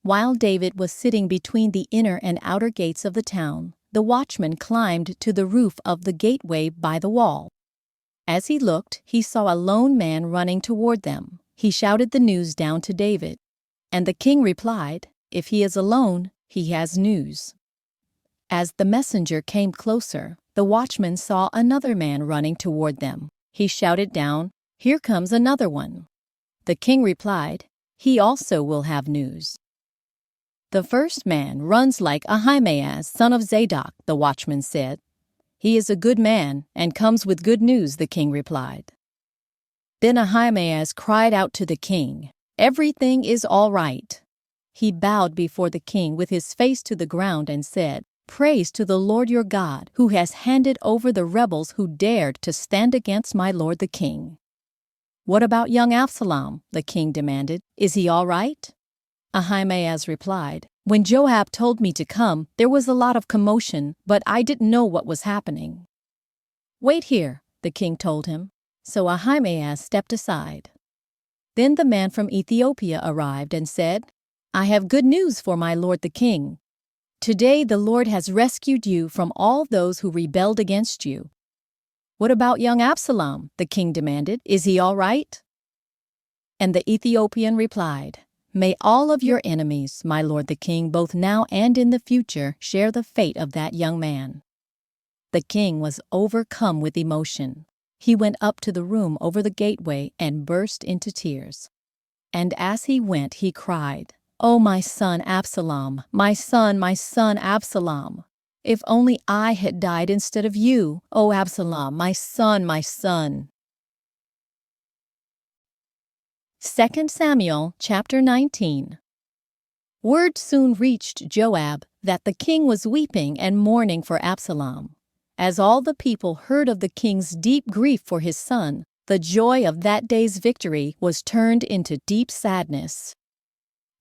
Speaker 1: While David was sitting between the inner and outer gates of the town, the watchman climbed to the roof of the gateway by the wall. As he looked, he saw a lone man running toward them. He shouted the news down to David, and the king replied, "If he is alone, he has news." As the messenger came closer, the watchman saw another man running toward them. He shouted down, "Here comes another one." The king replied, "He also will have news." "The first man runs like Ahimaaz, son of Zadok," the watchman said. "He is a good man and comes with good news," the king replied. Then Ahimaaz cried out to the king, "Everything is all right." He bowed before the king with his face to the ground and said, "Praise to the Lord your God, who has handed over the rebels who dared to stand against my lord the king." "What about young Absalom?" the king demanded. "Is he all right?" Ahimaaz replied, "When Joab told me to come, there was a lot of commotion, but I didn't know what was happening." "Wait here," the king told him. So Ahimaaz stepped aside. Then the man from Ethiopia arrived and said, "I have good news for my lord the king. Today the Lord has rescued you from all those who rebelled against you." "What about young Absalom?" the king demanded. "Is he all right?" And the Ethiopian replied, "May all of your enemies, my lord the king, both now and in the future, share the fate of that young man." The king was overcome with emotion. He went up to the room over the gateway and burst into tears. And as he went, he cried, "Oh, my son Absalom, my son Absalom! If only I had died instead of you, oh Absalom, my son, my son!" 2 Samuel chapter 19. Word soon reached Joab that the king was weeping and mourning for Absalom. As all the people heard of the king's deep grief for his son, the joy of that day's victory was turned into deep sadness.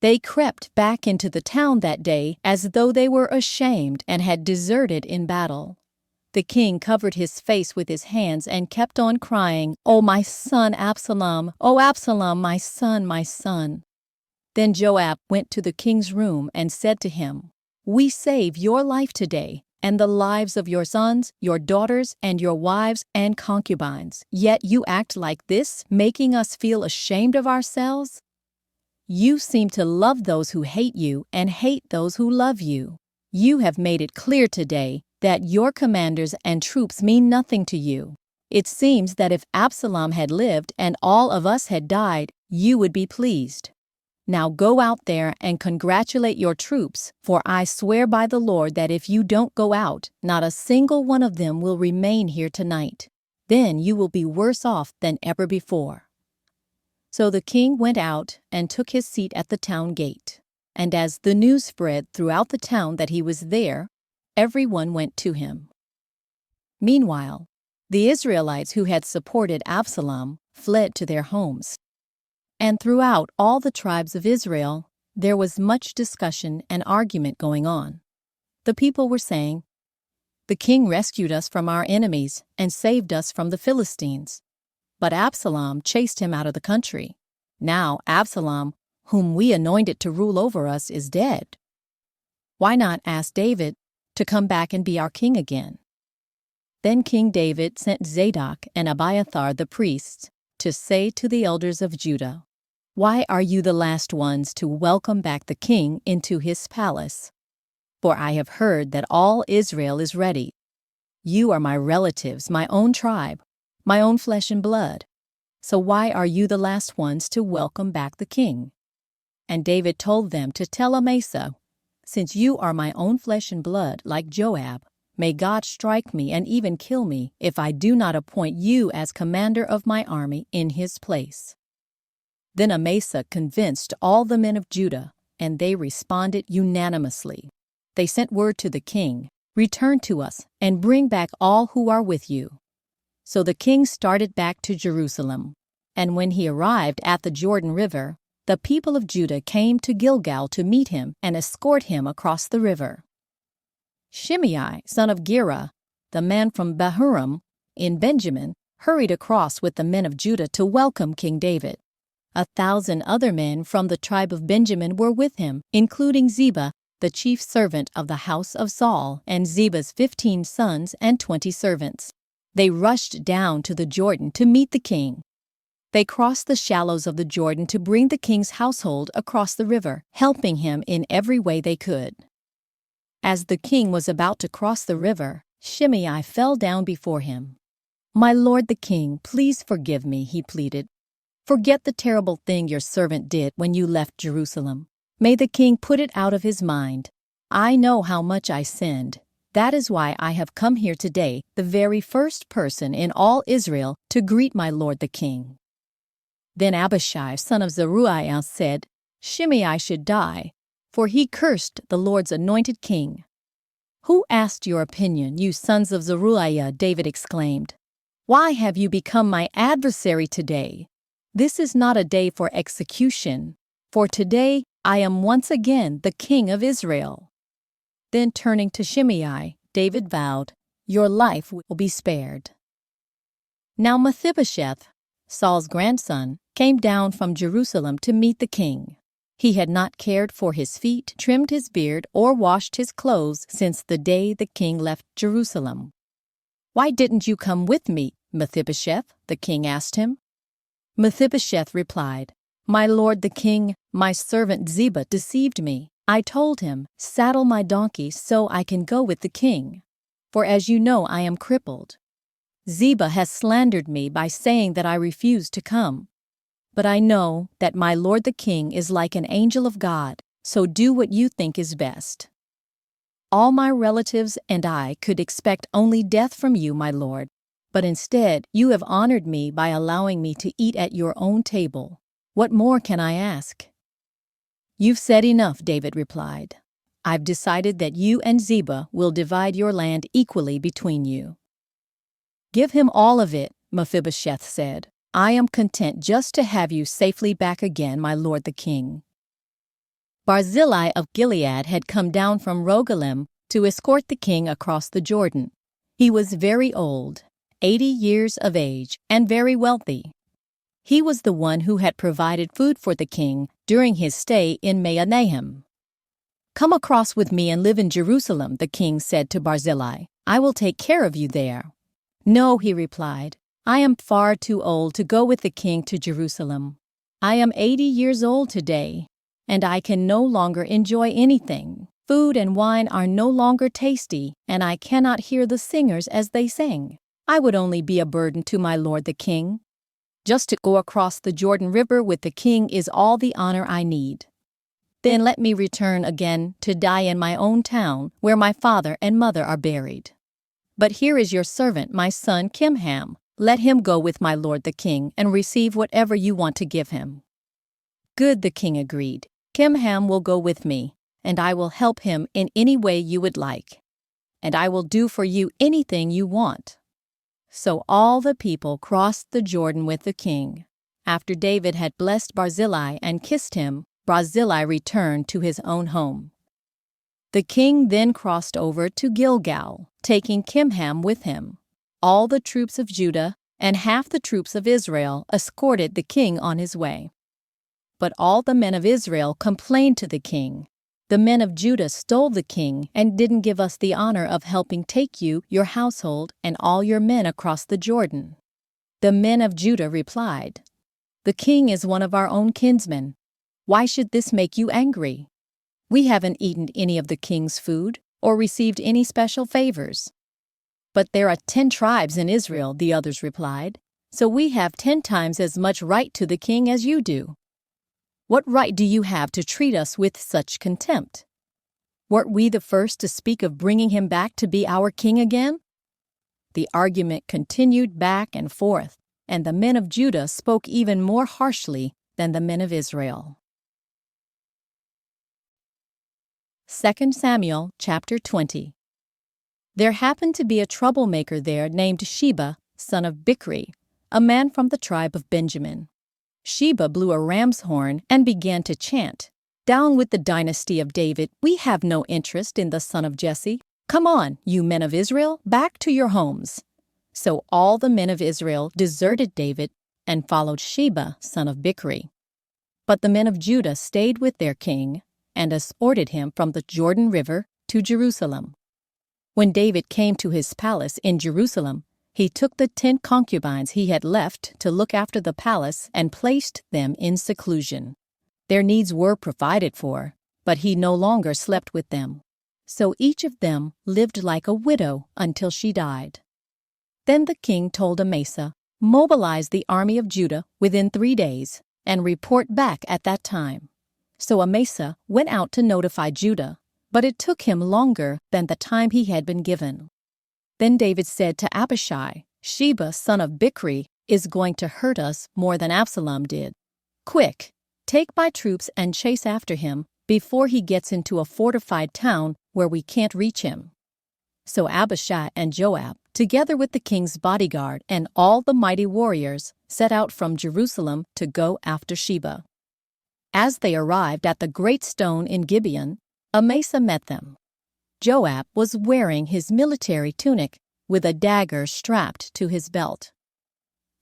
Speaker 1: They crept back into the town that day as though they were ashamed and had deserted in battle. The king covered his face with his hands and kept on crying, "Oh, my son Absalom! Oh, Absalom, my son, my son!" Then Joab went to the king's room and said to him, "We save your life today, and the lives of your sons, your daughters, and your wives and concubines. Yet you act like this, making us feel ashamed of ourselves? You seem to love those who hate you and hate those who love you. You have made it clear today that your commanders and troops mean nothing to you. It seems that if Absalom had lived and all of us had died, you would be pleased. Now go out there and congratulate your troops, for I swear by the Lord that if you don't go out, not a single one of them will remain here tonight. Then you will be worse off than ever before." So the king went out and took his seat at the town gate. And as the news spread throughout the town that he was there, everyone went to him. Meanwhile, the Israelites who had supported Absalom fled to their homes. And throughout all the tribes of Israel, there was much discussion and argument going on. The people were saying, "The king rescued us from our enemies and saved us from the Philistines. But Absalom chased him out of the country. Now Absalom, whom we anointed to rule over us, is dead. Why not ask David to come back and be our king again?" Then King David sent Zadok and Abiathar the priests to say to the elders of Judah, Why are you the last ones to welcome back the king into his palace? For I have heard that all Israel is ready. You are my relatives, my own tribe, my own flesh and blood. So why are you the last ones to welcome back the king?" And David told them to tell Amasa, "Since you are my own flesh and blood, like Joab, may God strike me and even kill me if I do not appoint you as commander of my army in his place." Then Amasa convinced all the men of Judah, and they responded unanimously. They sent word to the king, "Return to us and bring back all who are with you." So the king started back to Jerusalem. And when he arrived at the Jordan River, the people of Judah came to Gilgal to meet him and escort him across the river. Shimei, son of Gera, the man from Bahurim in Benjamin, hurried across with the men of Judah to welcome King David. 1,000 other men from the tribe of Benjamin were with him, including Ziba, the chief servant of the house of Saul, and Ziba's 15 sons and 20 servants. They rushed down to the Jordan to meet the king. They crossed the shallows of the Jordan to bring the king's household across the river, helping him in every way they could. As the king was about to cross the river, Shimei fell down before him. "My lord the king, please forgive me," he pleaded. "Forget the terrible thing your servant did when you left Jerusalem. May the king put it out of his mind. I know how much I sinned. That is why I have come here today, the very first person in all Israel, to greet my lord the king." Then Abishai, son of Zeruiah, said, "Shimei should die, for he cursed the Lord's anointed king." "Who asked your opinion, you sons of Zeruiah?" David exclaimed. "Why have you become my adversary today? This is not a day for execution, for today I am once again the king of Israel." Then turning to Shimei, David vowed, "Your life will be spared." Now Mephibosheth, Saul's grandson, came down from Jerusalem to meet the king. He had not cared for his feet, trimmed his beard, or washed his clothes since the day the king left Jerusalem. "Why didn't you come with me, Mephibosheth?" the king asked him. Mephibosheth replied, "My lord the king, my servant Ziba deceived me. I told him, 'Saddle my donkey so I can go with the king,' for as you know I am crippled. Ziba has slandered me by saying that I refused to come. But I know that my lord the king is like an angel of God, so do what you think is best. All my relatives and I could expect only death from you, my lord, but instead you have honored me by allowing me to eat at your own table. What more can I ask?" "You've said enough," David replied. "I've decided that you and Ziba will divide your land equally between you." "Give him all of it," Mephibosheth said. "I am content just to have you safely back again, my lord the king." Barzillai of Gilead had come down from Rogelim to escort the king across the Jordan. He was very old, 80 years of age, and very wealthy. He was the one who had provided food for the king during his stay in Mahanaim. "Come across with me and live in Jerusalem," the king said to Barzillai. "I will take care of you there." "No," he replied. "I am far too old to go with the king to Jerusalem. I am 80 years old today, and I can no longer enjoy anything. Food and wine are no longer tasty, and I cannot hear the singers as they sing. I would only be a burden to my lord the king. Just to go across the Jordan River with the king is all the honor I need. Then let me return again to die in my own town where my father and mother are buried. But here is your servant, my son Kimham. Let him go with my lord the king and receive whatever you want to give him." "Good," the king agreed. "Kimham will go with me, and I will help him in any way you would like. And I will do for you anything you want." So all the people crossed the Jordan with the king. After David had blessed Barzillai and kissed him, Barzillai returned to his own home. The king then crossed over to Gilgal, taking Kimham with him. All the troops of Judah and half the troops of Israel escorted the king on his way. But all the men of Israel complained to the king, "The men of Judah stole the king and didn't give us the honor of helping take you, your household, and all your men across the Jordan." The men of Judah replied, "The king is one of our own kinsmen. Why should this make you angry? We haven't eaten any of the king's food or received any special favors." "But there are 10 tribes in Israel," the others replied, "so we have 10 times as much right to the king as you do. What right do you have to treat us with such contempt? Weren't we the first to speak of bringing him back to be our king again?" The argument continued back and forth, and the men of Judah spoke even more harshly than the men of Israel. 2 Samuel chapter 20. There happened to be a troublemaker there named Sheba, son of Bichri, a man from the tribe of Benjamin. Sheba blew a ram's horn and began to chant, "Down with the dynasty of David! We have no interest in the son of Jesse. Come on, you men of Israel, back to your homes." So all the men of Israel deserted David and followed Sheba, son of Bichri. But the men of Judah stayed with their king and escorted him from the Jordan River to Jerusalem. When David came to his palace in Jerusalem, he took the 10 concubines he had left to look after the palace and placed them in seclusion. Their needs were provided for, but he no longer slept with them. So each of them lived like a widow until she died. Then the king told Amasa, "Mobilize the army of Judah within 3 days and report back at that time." So Amasa went out to notify Judah, but it took him longer than the time he had been given. Then David said to Abishai, "Sheba, son of Bichri, is going to hurt us more than Absalom did. Quick, take my troops and chase after him before he gets into a fortified town where we can't reach him." So Abishai and Joab, together with the king's bodyguard and all the mighty warriors, set out from Jerusalem to go after Sheba. As they arrived at the great stone in Gibeon, Amasa met them. Joab was wearing his military tunic with a dagger strapped to his belt.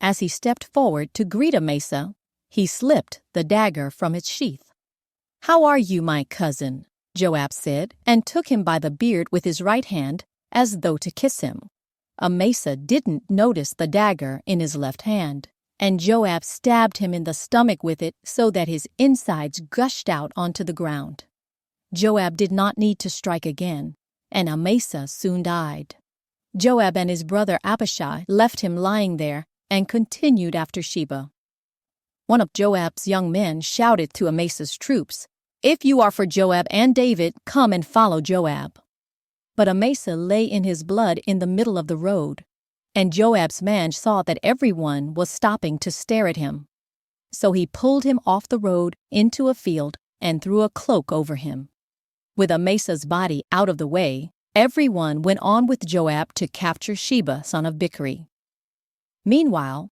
Speaker 1: As he stepped forward to greet Amasa, he slipped the dagger from its sheath. "How are you, my cousin?" Joab said, and took him by the beard with his right hand, as though to kiss him. Amasa didn't notice the dagger in his left hand, and Joab stabbed him in the stomach with it so that his insides gushed out onto the ground. Joab did not need to strike again, and Amasa soon died. Joab and his brother Abishai left him lying there and continued after Sheba. One of Joab's young men shouted to Amasa's troops, "If you are for Joab and David, come and follow Joab." But Amasa lay in his blood in the middle of the road, and Joab's man saw that everyone was stopping to stare at him. So he pulled him off the road into a field and threw a cloak over him. With Amasa's body out of the way, everyone went on with Joab to capture Sheba, son of Bichri. Meanwhile,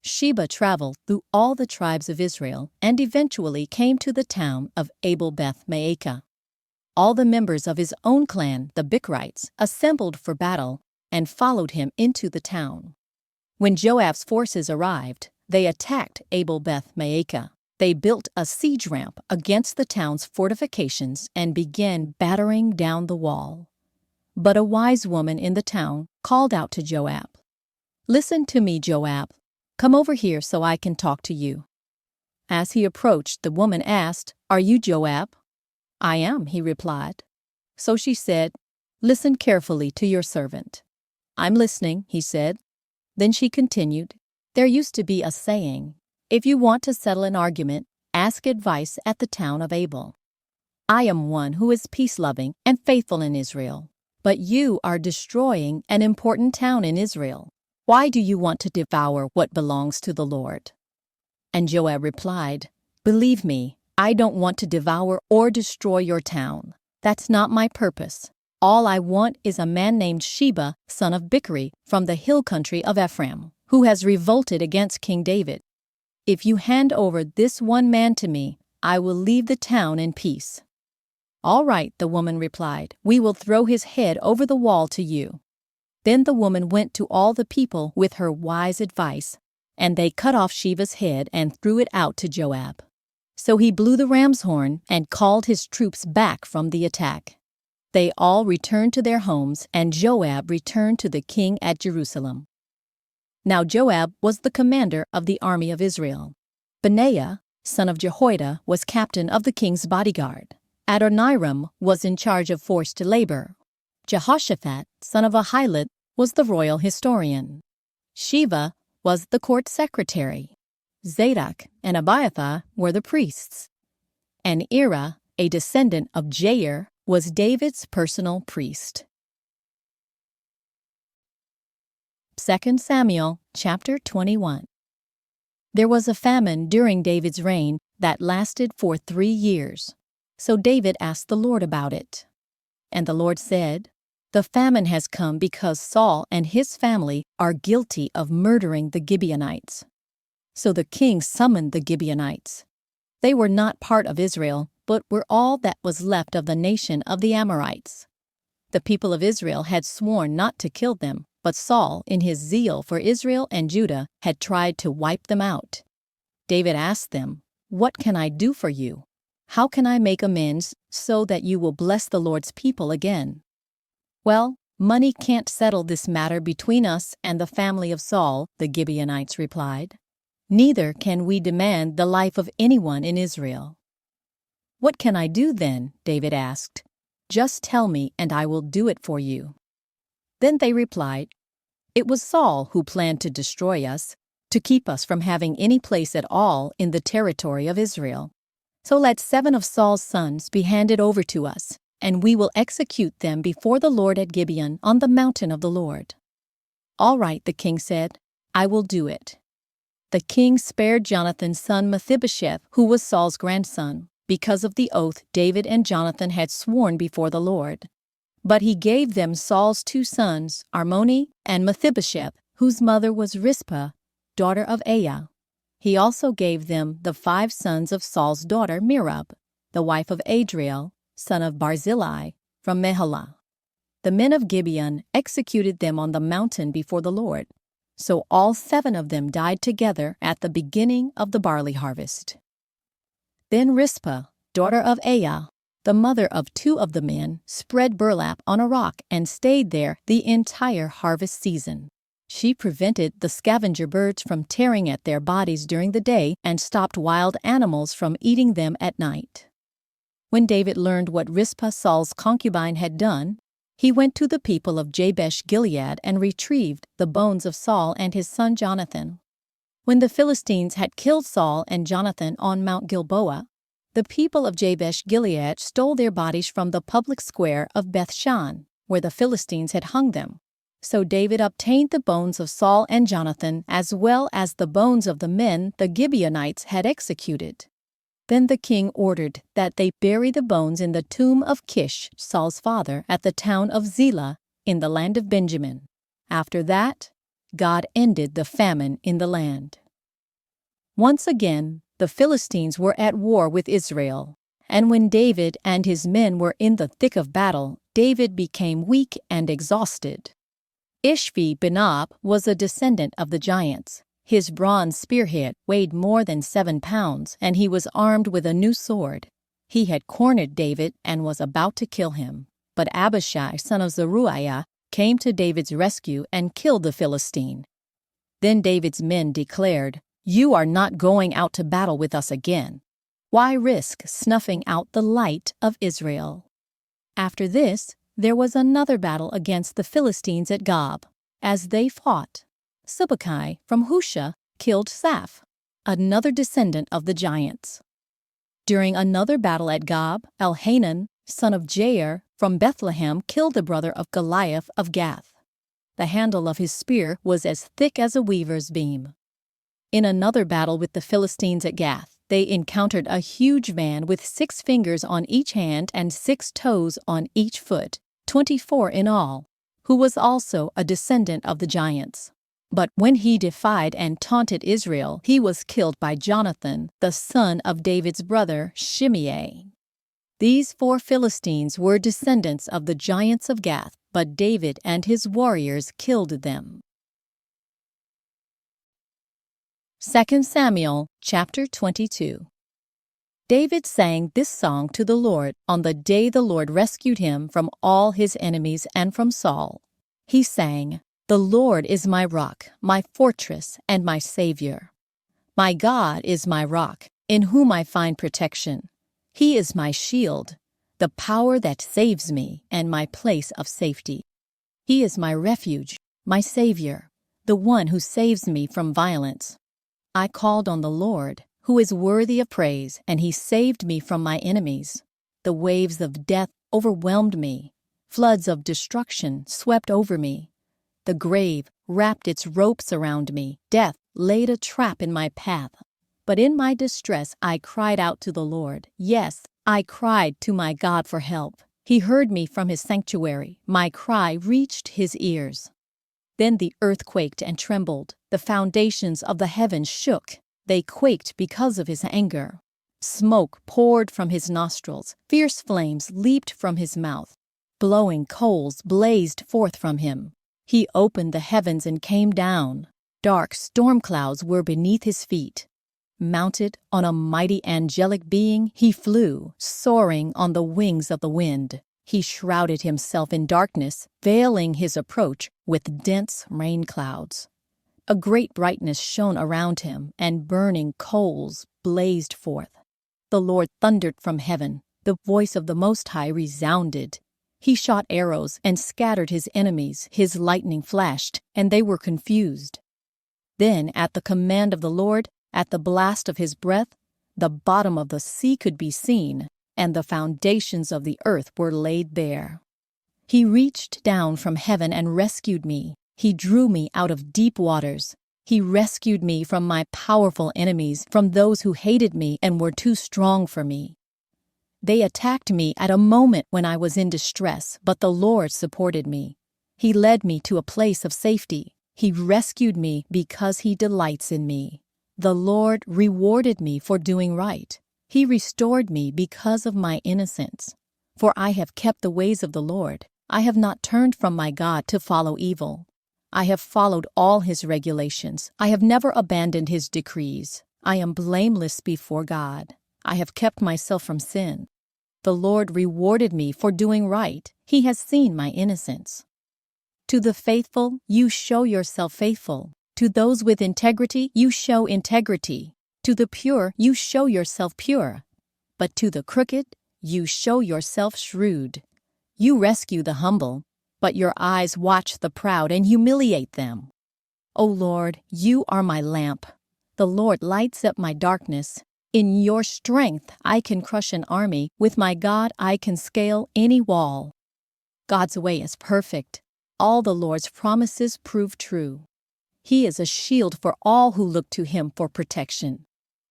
Speaker 1: Sheba traveled through all the tribes of Israel and eventually came to the town of Abel-Beth-Maacah. All the members of his own clan, the Bichrites, assembled for battle and followed him into the town. When Joab's forces arrived, they attacked Abel-Beth-Maacah. They built a siege ramp against the town's fortifications and began battering down the wall. But a wise woman in the town called out to Joab, "Listen to me, Joab. Come over here so I can talk to you." As he approached, the woman asked, "Are you Joab?" "I am," he replied. So she said, "Listen carefully to your servant." "I'm listening," he said. Then she continued, "There used to be a saying, 'If you want to settle an argument, ask advice at the town of Abel.' I am one who is peace-loving and faithful in Israel, but you are destroying an important town in Israel. Why do you want to devour what belongs to the Lord?" And Joab replied, "Believe me, I don't want to devour or destroy your town. That's not my purpose. All I want is a man named Sheba, son of Bichri, from the hill country of Ephraim, who has revolted against King David. If you hand over this one man to me, I will leave the town in peace." "All right," the woman replied, "we will throw his head over the wall to you." Then the woman went to all the people with her wise advice, and they cut off Sheba's head and threw it out to Joab. So he blew the ram's horn and called his troops back from the attack. They all returned to their homes, and Joab returned to the king at Jerusalem. Now Joab was the commander of the army of Israel. Benaiah, son of Jehoiada, was captain of the king's bodyguard. Adoniram was in charge of forced labor. Jehoshaphat, son of Ahilud, was the royal historian. Sheva was the court secretary. Zadok and Abiathar were the priests. And Ira, a descendant of Jair, was David's personal priest. 2 Samuel chapter 21. There was a famine during David's reign that lasted for 3 years. So David asked the Lord about it. And the Lord said, "The famine has come because Saul and his family are guilty of murdering the Gibeonites." So the king summoned the Gibeonites. They were not part of Israel, but were all that was left of the nation of the Amorites. The people of Israel had sworn not to kill them, but Saul, in his zeal for Israel and Judah, had tried to wipe them out. David asked them, "What can I do for you? How can I make amends so that you will bless the Lord's people again?" "Well, money can't settle this matter between us and the family of Saul," the Gibeonites replied. "Neither can we demand the life of anyone in Israel." "What can I do then?" David asked. "Just tell me, and I will do it for you." Then they replied, "It was Saul who planned to destroy us, to keep us from having any place at all in the territory of Israel. So let 7 of Saul's sons be handed over to us, and we will execute them before the Lord at Gibeon on the mountain of the Lord." "All right," the king said, "I will do it." The king spared Jonathan's son Mephibosheth, who was Saul's grandson, because of the oath David and Jonathan had sworn before the Lord. But he gave them Saul's 2 sons, Armoni and Mephibosheth, whose mother was Rizpah, daughter of Aiah. He also gave them the 5 sons of Saul's daughter Merab, the wife of Adriel, son of Barzillai, from Meholah. The men of Gibeon executed them on the mountain before the Lord. So all 7 of them died together at the beginning of the barley harvest. Then Rizpah, daughter of Aiah, the mother of 2 of the men, spread burlap on a rock and stayed there the entire harvest season. She prevented the scavenger birds from tearing at their bodies during the day and stopped wild animals from eating them at night. When David learned what Rizpah, Saul's concubine, had done, he went to the people of Jabesh Gilead and retrieved the bones of Saul and his son Jonathan. When the Philistines had killed Saul and Jonathan on Mount Gilboa, the people of Jabesh Gilead stole their bodies from the public square of Bethshan, where the Philistines had hung them. So David obtained the bones of Saul and Jonathan, as well as the bones of the men the Gibeonites had executed. Then the king ordered that they bury the bones in the tomb of Kish, Saul's father, at the town of Zelah, in the land of Benjamin. After that, God ended the famine in the land. Once again, the Philistines were at war with Israel, and when David and his men were in the thick of battle, David became weak and exhausted. Ishvi-Benob was a descendant of the giants. His bronze spearhead weighed more than 7 pounds, and he was armed with a new sword. He had cornered David and was about to kill him. But Abishai, son of Zeruiah, came to David's rescue and killed the Philistine. Then David's men declared, "You are not going out to battle with us again. Why risk snuffing out the light of Israel?" After this, there was another battle against the Philistines at Gob. As they fought, Sibbecai from Husha killed Saph, another descendant of the giants. During another battle at Gob, Elhanan, son of Jair, from Bethlehem, killed the brother of Goliath of Gath. The handle of his spear was as thick as a weaver's beam. In another battle with the Philistines at Gath, they encountered a huge man with 6 fingers on each hand and 6 toes on each foot, 24 in all, who was also a descendant of the giants. But when he defied and taunted Israel, he was killed by Jonathan, the son of David's brother Shimei. These 4 Philistines were descendants of the giants of Gath, but David and his warriors killed them. 2 Samuel chapter 22. David sang this song to the Lord on the day the Lord rescued him from all his enemies and from Saul. He sang, "The Lord is my rock, my fortress, and my Savior. My God is my rock, in whom I find protection. He is my shield, the power that saves me, and my place of safety. He is my refuge, my Savior, the one who saves me from violence. I called on the Lord, who is worthy of praise, and he saved me from my enemies. The waves of death overwhelmed me. Floods of destruction swept over me. The grave wrapped its ropes around me. Death laid a trap in my path. But in my distress I cried out to the Lord. Yes, I cried to my God for help. He heard me from his sanctuary. My cry reached his ears. Then the earth quaked and trembled. The foundations of the heavens shook. They quaked because of his anger. Smoke poured from his nostrils. Fierce flames leaped from his mouth. Glowing coals blazed forth from him. He opened the heavens and came down. Dark storm clouds were beneath his feet. Mounted on a mighty angelic being, he flew, soaring on the wings of the wind. He shrouded himself in darkness, veiling his approach with dense rain clouds. A great brightness shone around him, and burning coals blazed forth. The Lord thundered from heaven. The voice of the Most High resounded. He shot arrows and scattered his enemies. His lightning flashed, and they were confused. Then, at the command of the Lord, at the blast of his breath, the bottom of the sea could be seen, and the foundations of the earth were laid bare. He reached down from heaven and rescued me. He drew me out of deep waters. He rescued me from my powerful enemies, from those who hated me and were too strong for me. They attacked me at a moment when I was in distress, but the Lord supported me. He led me to a place of safety. He rescued me because he delights in me. The Lord rewarded me for doing right. He restored me because of my innocence. For I have kept the ways of the Lord. I have not turned from my God to follow evil. I have followed all his regulations. I have never abandoned his decrees. I am blameless before God. I have kept myself from sin. The Lord rewarded me for doing right. He has seen my innocence. To the faithful, you show yourself faithful. To those with integrity, you show integrity. To the pure, you show yourself pure. But to the crooked, you show yourself shrewd. You rescue the humble, but your eyes watch the proud and humiliate them. O Lord, you are my lamp. The Lord lights up my darkness. In your strength, I can crush an army. With my God, I can scale any wall. God's way is perfect. All the Lord's promises prove true. He is a shield for all who look to him for protection.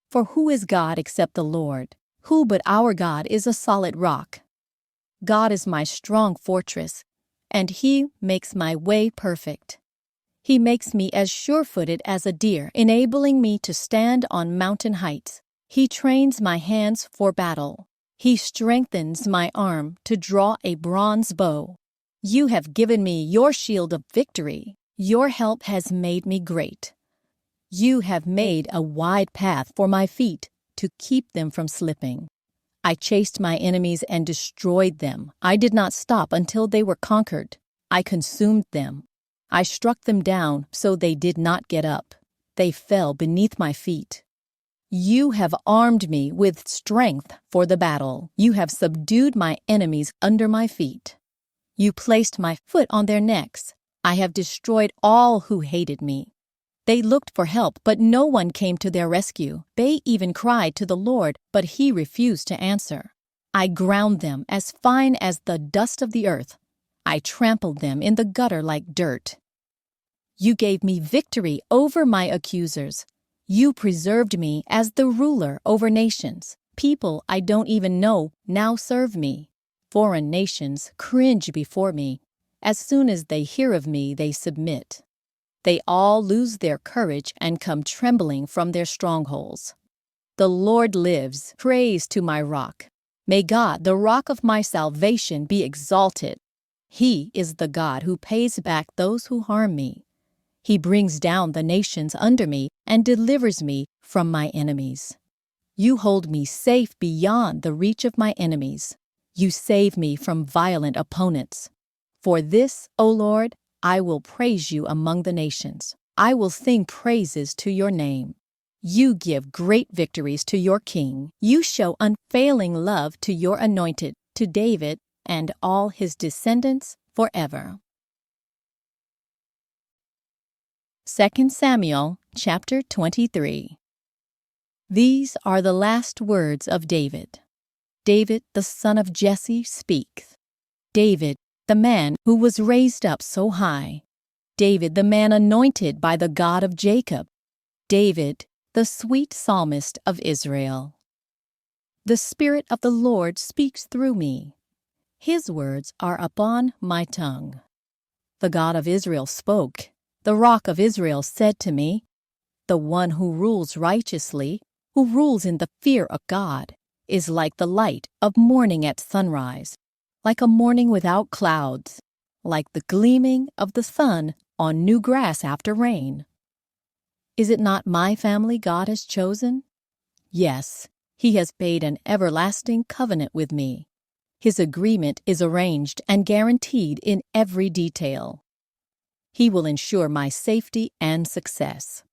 Speaker 1: For who is God except the Lord? Who but our God is a solid rock? God is my strong fortress, and he makes my way perfect. He makes me as sure-footed as a deer, enabling me to stand on mountain heights. He trains my hands for battle. He strengthens my arm to draw a bronze bow. You have given me your shield of victory. Your help has made me great. You have made a wide path for my feet to keep them from slipping. I chased my enemies and destroyed them. I did not stop until they were conquered. I consumed them. I struck them down so they did not get up. They fell beneath my feet. You have armed me with strength for the battle. You have subdued my enemies under my feet. You placed my foot on their necks. I have destroyed all who hated me. They looked for help, but no one came to their rescue. They even cried to the Lord, but he refused to answer. I ground them as fine as the dust of the earth. I trampled them in the gutter like dirt. You gave me victory over my accusers. You preserved me as the ruler over nations. People I don't even know now serve me. Foreign nations cringe before me. As soon as they hear of me, they submit. They all lose their courage and come trembling from their strongholds. The Lord lives. Praise to my rock. May God, the rock of my salvation, be exalted. He is the God who pays back those who harm me. He brings down the nations under me and delivers me from my enemies. You hold me safe beyond the reach of my enemies. You save me from violent opponents. For this, O Lord, I will praise you among the nations. I will sing praises to your name. You give great victories to your king. You show unfailing love to your anointed, to David and all his descendants forever. 2 Samuel chapter 23. These are the last words of David. David, the son of Jesse, speaks. David, the man who was raised up so high. David, the man anointed by the God of Jacob. David, the sweet psalmist of Israel. The Spirit of the Lord speaks through me. His words are upon my tongue. The God of Israel spoke. The Rock of Israel said to me, the one who rules righteously, who rules in the fear of God, is like the light of morning at sunrise, like a morning without clouds, like the gleaming of the sun on new grass after rain. Is it not my family God has chosen? Yes, He has made an everlasting covenant with me. His agreement is arranged and guaranteed in every detail. He will ensure my safety and success.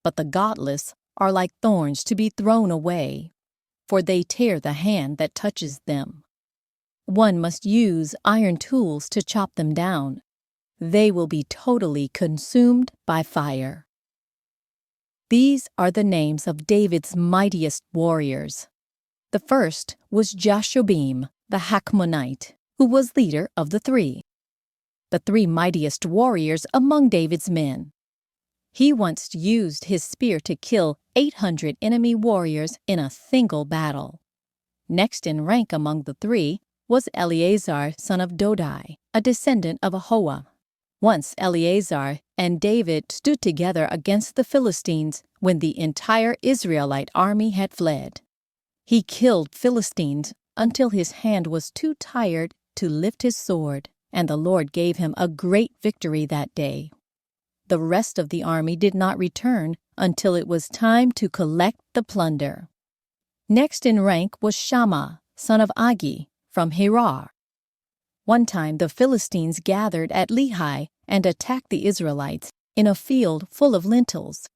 Speaker 1: But the godless are like thorns to be thrown away, for they tear the hand that touches them. One must use iron tools to chop them down. They will be totally consumed by fire. These are the names of David's mightiest warriors. The first was Jashobim, the Hakmonite, who was leader of the three. The three mightiest warriors among David's men. He once used his spear to kill 800 enemy warriors in a single battle. Next in rank among the three was Eleazar, son of Dodai, a descendant of Ahoah. Once Eleazar and David stood together against the Philistines when the entire Israelite army had fled. He killed Philistines until his hand was too tired to lift his sword, and the Lord gave him a great victory that day. The rest of the army did not return until it was time to collect the plunder. Next in rank was Shammah, son of Agi, from Herar. One time the Philistines gathered at Lehi and attacked the Israelites in a field full of lentils.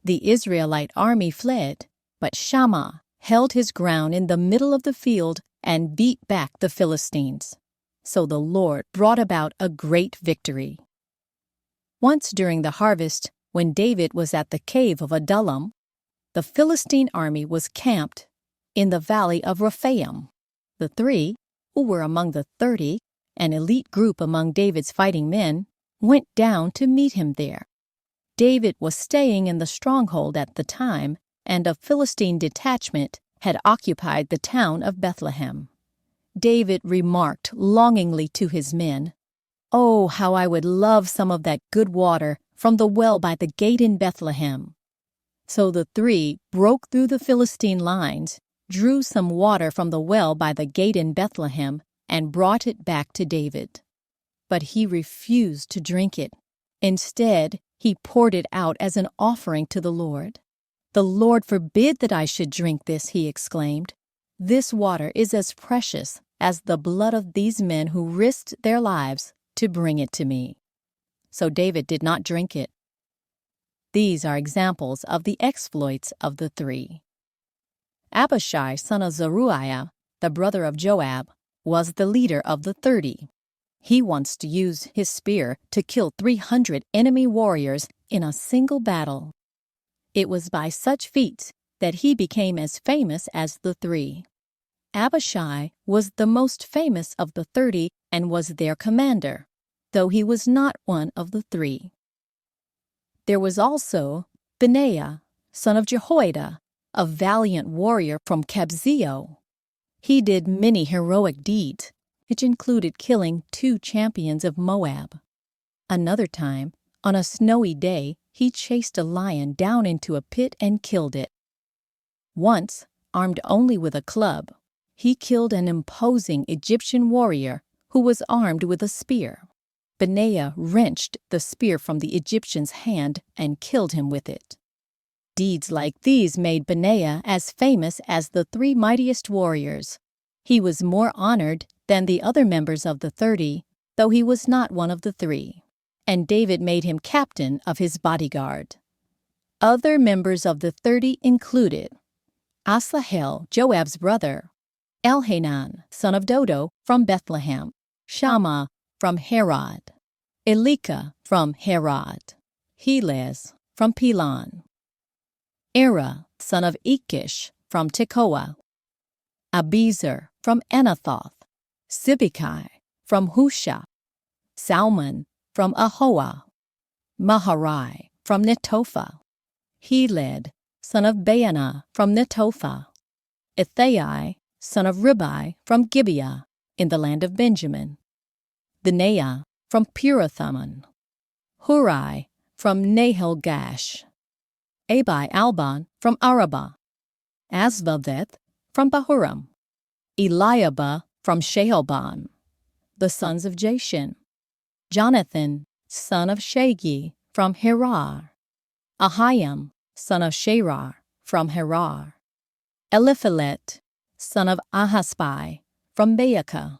Speaker 1: The Israelite army fled, but Shammah held his ground in the middle of the field and beat back the Philistines. So the Lord brought about a great victory. Once during the harvest, when David was at the cave of Adullam, the Philistine army was camped in the valley of Rephaim. The three, who were among the 30, an elite group among David's fighting men, went down to meet him there. David was staying in the stronghold at the time, and a Philistine detachment had occupied the town of Bethlehem. David remarked longingly to his men, "Oh, how I would love some of that good water from the well by the gate in Bethlehem." So the three broke through the Philistine lines, drew some water from the well by the gate in Bethlehem, and brought it back to David. But he refused to drink it. Instead, he poured it out as an offering to the Lord. "The Lord forbid that I should drink this," he exclaimed. "This water is as precious as the blood of these men who risked their lives to bring it to me." So David did not drink it. These are examples of the exploits of the three. Abishai, son of Zeruiah, the brother of Joab, was the leader of the 30. He wants to use his spear to kill 300 enemy warriors in a single battle. It was by such feats that he became as famous as the three. Abishai was the most famous of the 30 and was their commander, though he was not one of the three. There was also Benaiah, son of Jehoiada, a valiant warrior from Kabzeo. He did many heroic deeds, which included killing 2 champions of Moab. Another time, on a snowy day, he chased a lion down into a pit and killed it. Once, armed only with a club, he killed an imposing Egyptian warrior who was armed with a spear. Benaiah wrenched the spear from the Egyptian's hand and killed him with it. Deeds like these made Benaiah as famous as the 3 mightiest warriors. He was more honored than the other members of the 30, though he was not one of the 3. And David made him captain of his bodyguard. Other members of the 30 included Asahel, Joab's brother, Elhanan, son of Dodo, from Bethlehem, Shammah, from Herod, Elika, from Herod, Helez, from Pelon, Era, son of Ikish, from Tekoa, Abiezer, from Anathoth, Sibbecai, from Husha, Salmon, from Ahoah, Maharai, from Netophah, Heled, son of Baanah, from Netophah, Ithai, son of Ribai, from Gibeah, in the land of Benjamin, Benaiah, from Pirathon, Hurai, from Nahalgash, Abi-Alban, from Arabah, Asvaveth, from Bahurim, Eliabah, from Shealban, the sons of Jashin, Jonathan, son of Shagi, from Herar, Ahiam, son of Sherar, from Herar, Eliphelet, son of Ahasbai, from Baakah,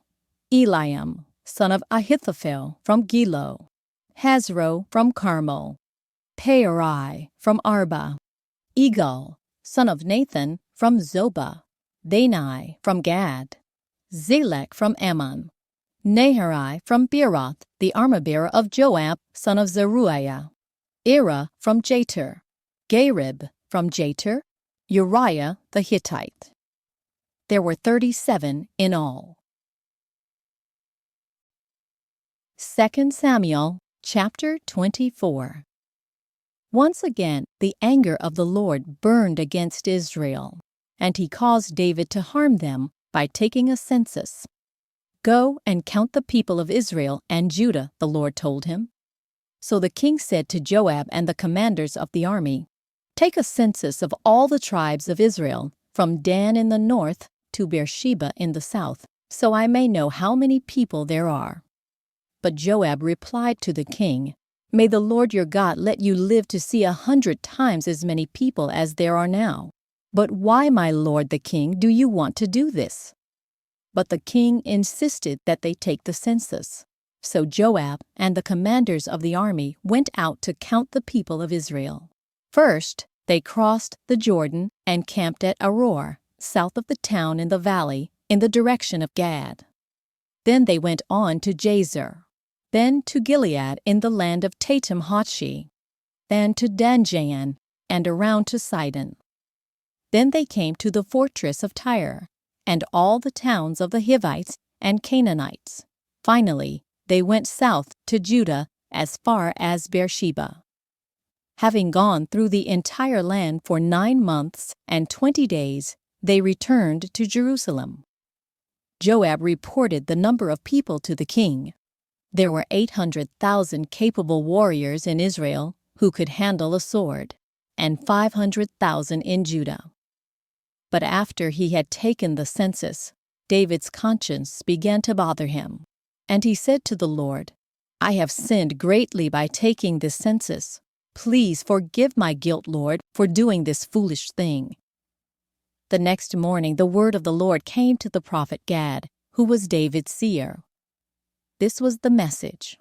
Speaker 1: Eliam, son of Ahithophel, from Gilo, Hazro, from Carmel, Peorai, from Arba, Egal, son of Nathan, from Zobah, Bani, from Gad, Zelek, from Ammon, Naharai, from Beeroth, the armor-bearer of Joab, son of Zeruiah, Era, from Jatir, Garib, from Jatir, Uriah the Hittite. There were 37 in all. 2 Samuel, chapter 24. Once again, the anger of the Lord burned against Israel, and he caused David to harm them by taking a census. Go and count the people of Israel and Judah, the Lord told him. So the king said to Joab and the commanders of the army, Take a census of all the tribes of Israel, from Dan in the north to Beersheba in the south, so I may know how many people there are. But Joab replied to the king, May the Lord your God let you live to see 100 times as many people as there are now. But why, my lord the king, do you want to do this? But the king insisted that they take the census. So Joab and the commanders of the army went out to count the people of Israel. First, they crossed the Jordan and camped at Aror, south of the town in the valley, in the direction of Gad. Then they went on to Jazer, then to Gilead in the land of Tatim-Hodshi, then to Danjaan and around to Sidon. Then they came to the fortress of Tyre, and all the towns of the Hivites and Canaanites. Finally, they went south to Judah as far as Beersheba. Having gone through the entire land for 9 months and 20 days, they returned to Jerusalem. Joab reported the number of people to the king. There were 800,000 capable warriors in Israel who could handle a sword, and 500,000 in Judah. But after he had taken the census, David's conscience began to bother him, and he said to the Lord, I have sinned greatly by taking this census. Please forgive my guilt, Lord, for doing this foolish thing. The next morning the word of the Lord came to the prophet Gad, who was David's seer. This was the message.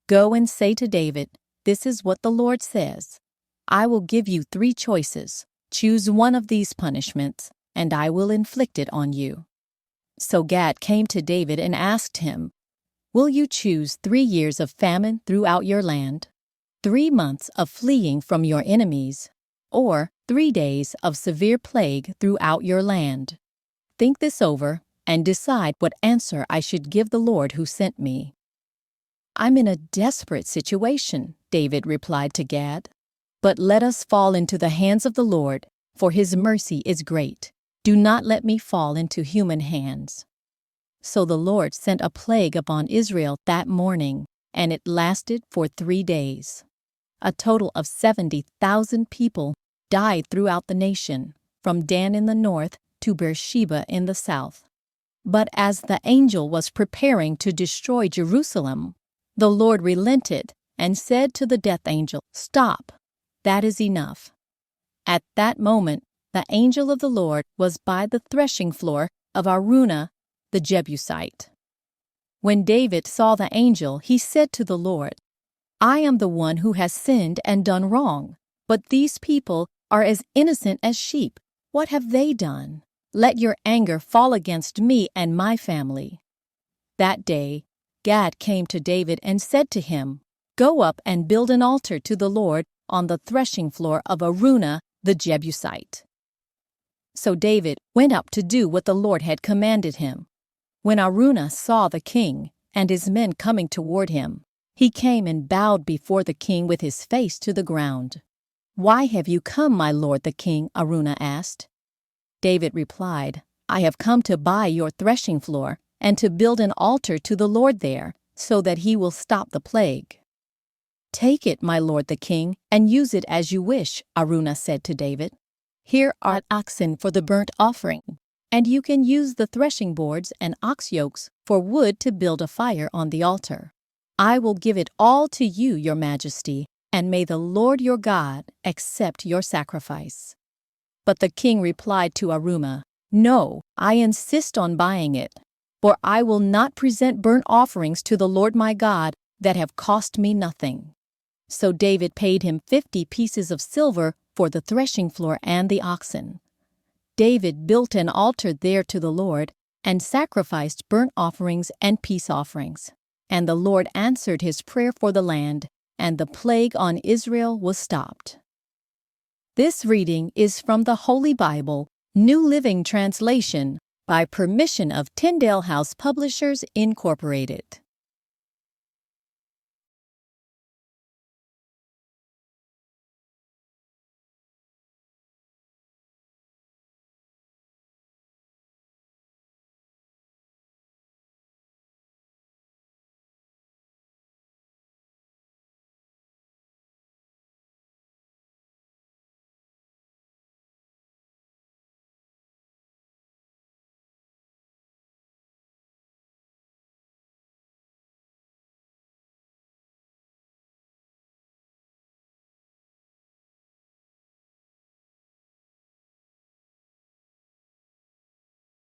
Speaker 1: Go and say to David, This is what the Lord says. I will give you 3 choices. Choose one of these punishments, and I will inflict it on you. So Gad came to David and asked him, Will you choose 3 years of famine throughout your land, 3 months of fleeing from your enemies, or 3 days of severe plague throughout your land? Think this over and decide what answer I should give the Lord who sent me. I'm in a desperate situation, David replied to Gad. But let us fall into the hands of the Lord, for his mercy is great. Do not let me fall into human hands. So the Lord sent a plague upon Israel that morning, and it lasted for 3 days. A total of 70,000 people died throughout the nation, from Dan in the north to Beersheba in the south. But as the angel was preparing to destroy Jerusalem, the Lord relented and said to the death angel, Stop, that is enough. At that moment, the angel of the Lord was by the threshing floor of Araunah the Jebusite. When David saw the angel, he said to the Lord, I am the one who has sinned and done wrong, But these people are as innocent as sheep. What have they done? Let your anger fall against me and my family." That day, Gad came to David and said to him, "Go up and build an altar to the Lord on the threshing floor of Araunah the Jebusite." So David went up to do what the Lord had commanded him. When Araunah saw the king and his men coming toward him, he came and bowed before the king with his face to the ground. "Why have you come, my lord the king?" Araunah asked. David replied, "I have come to buy your threshing floor and to build an altar to the Lord there, so that he will stop the plague." "Take it, my lord the king, and use it as you wish," Araunah said to David. "Here are oxen for the burnt offering, and you can use the threshing boards and ox yokes for wood to build a fire on the altar. I will give it all to you, your majesty, and may the Lord your God accept your sacrifice." But the king replied to Araunah, "No, I insist on buying it, for I will not present burnt offerings to the Lord my God that have cost me nothing." So David paid him 50 pieces of silver for the threshing floor and the oxen. David built an altar there to the Lord and sacrificed burnt offerings and peace offerings. And the Lord answered his prayer for the land, and the plague on Israel was stopped. This reading is from the Holy Bible, New Living Translation, by permission of Tyndale House Publishers, Incorporated.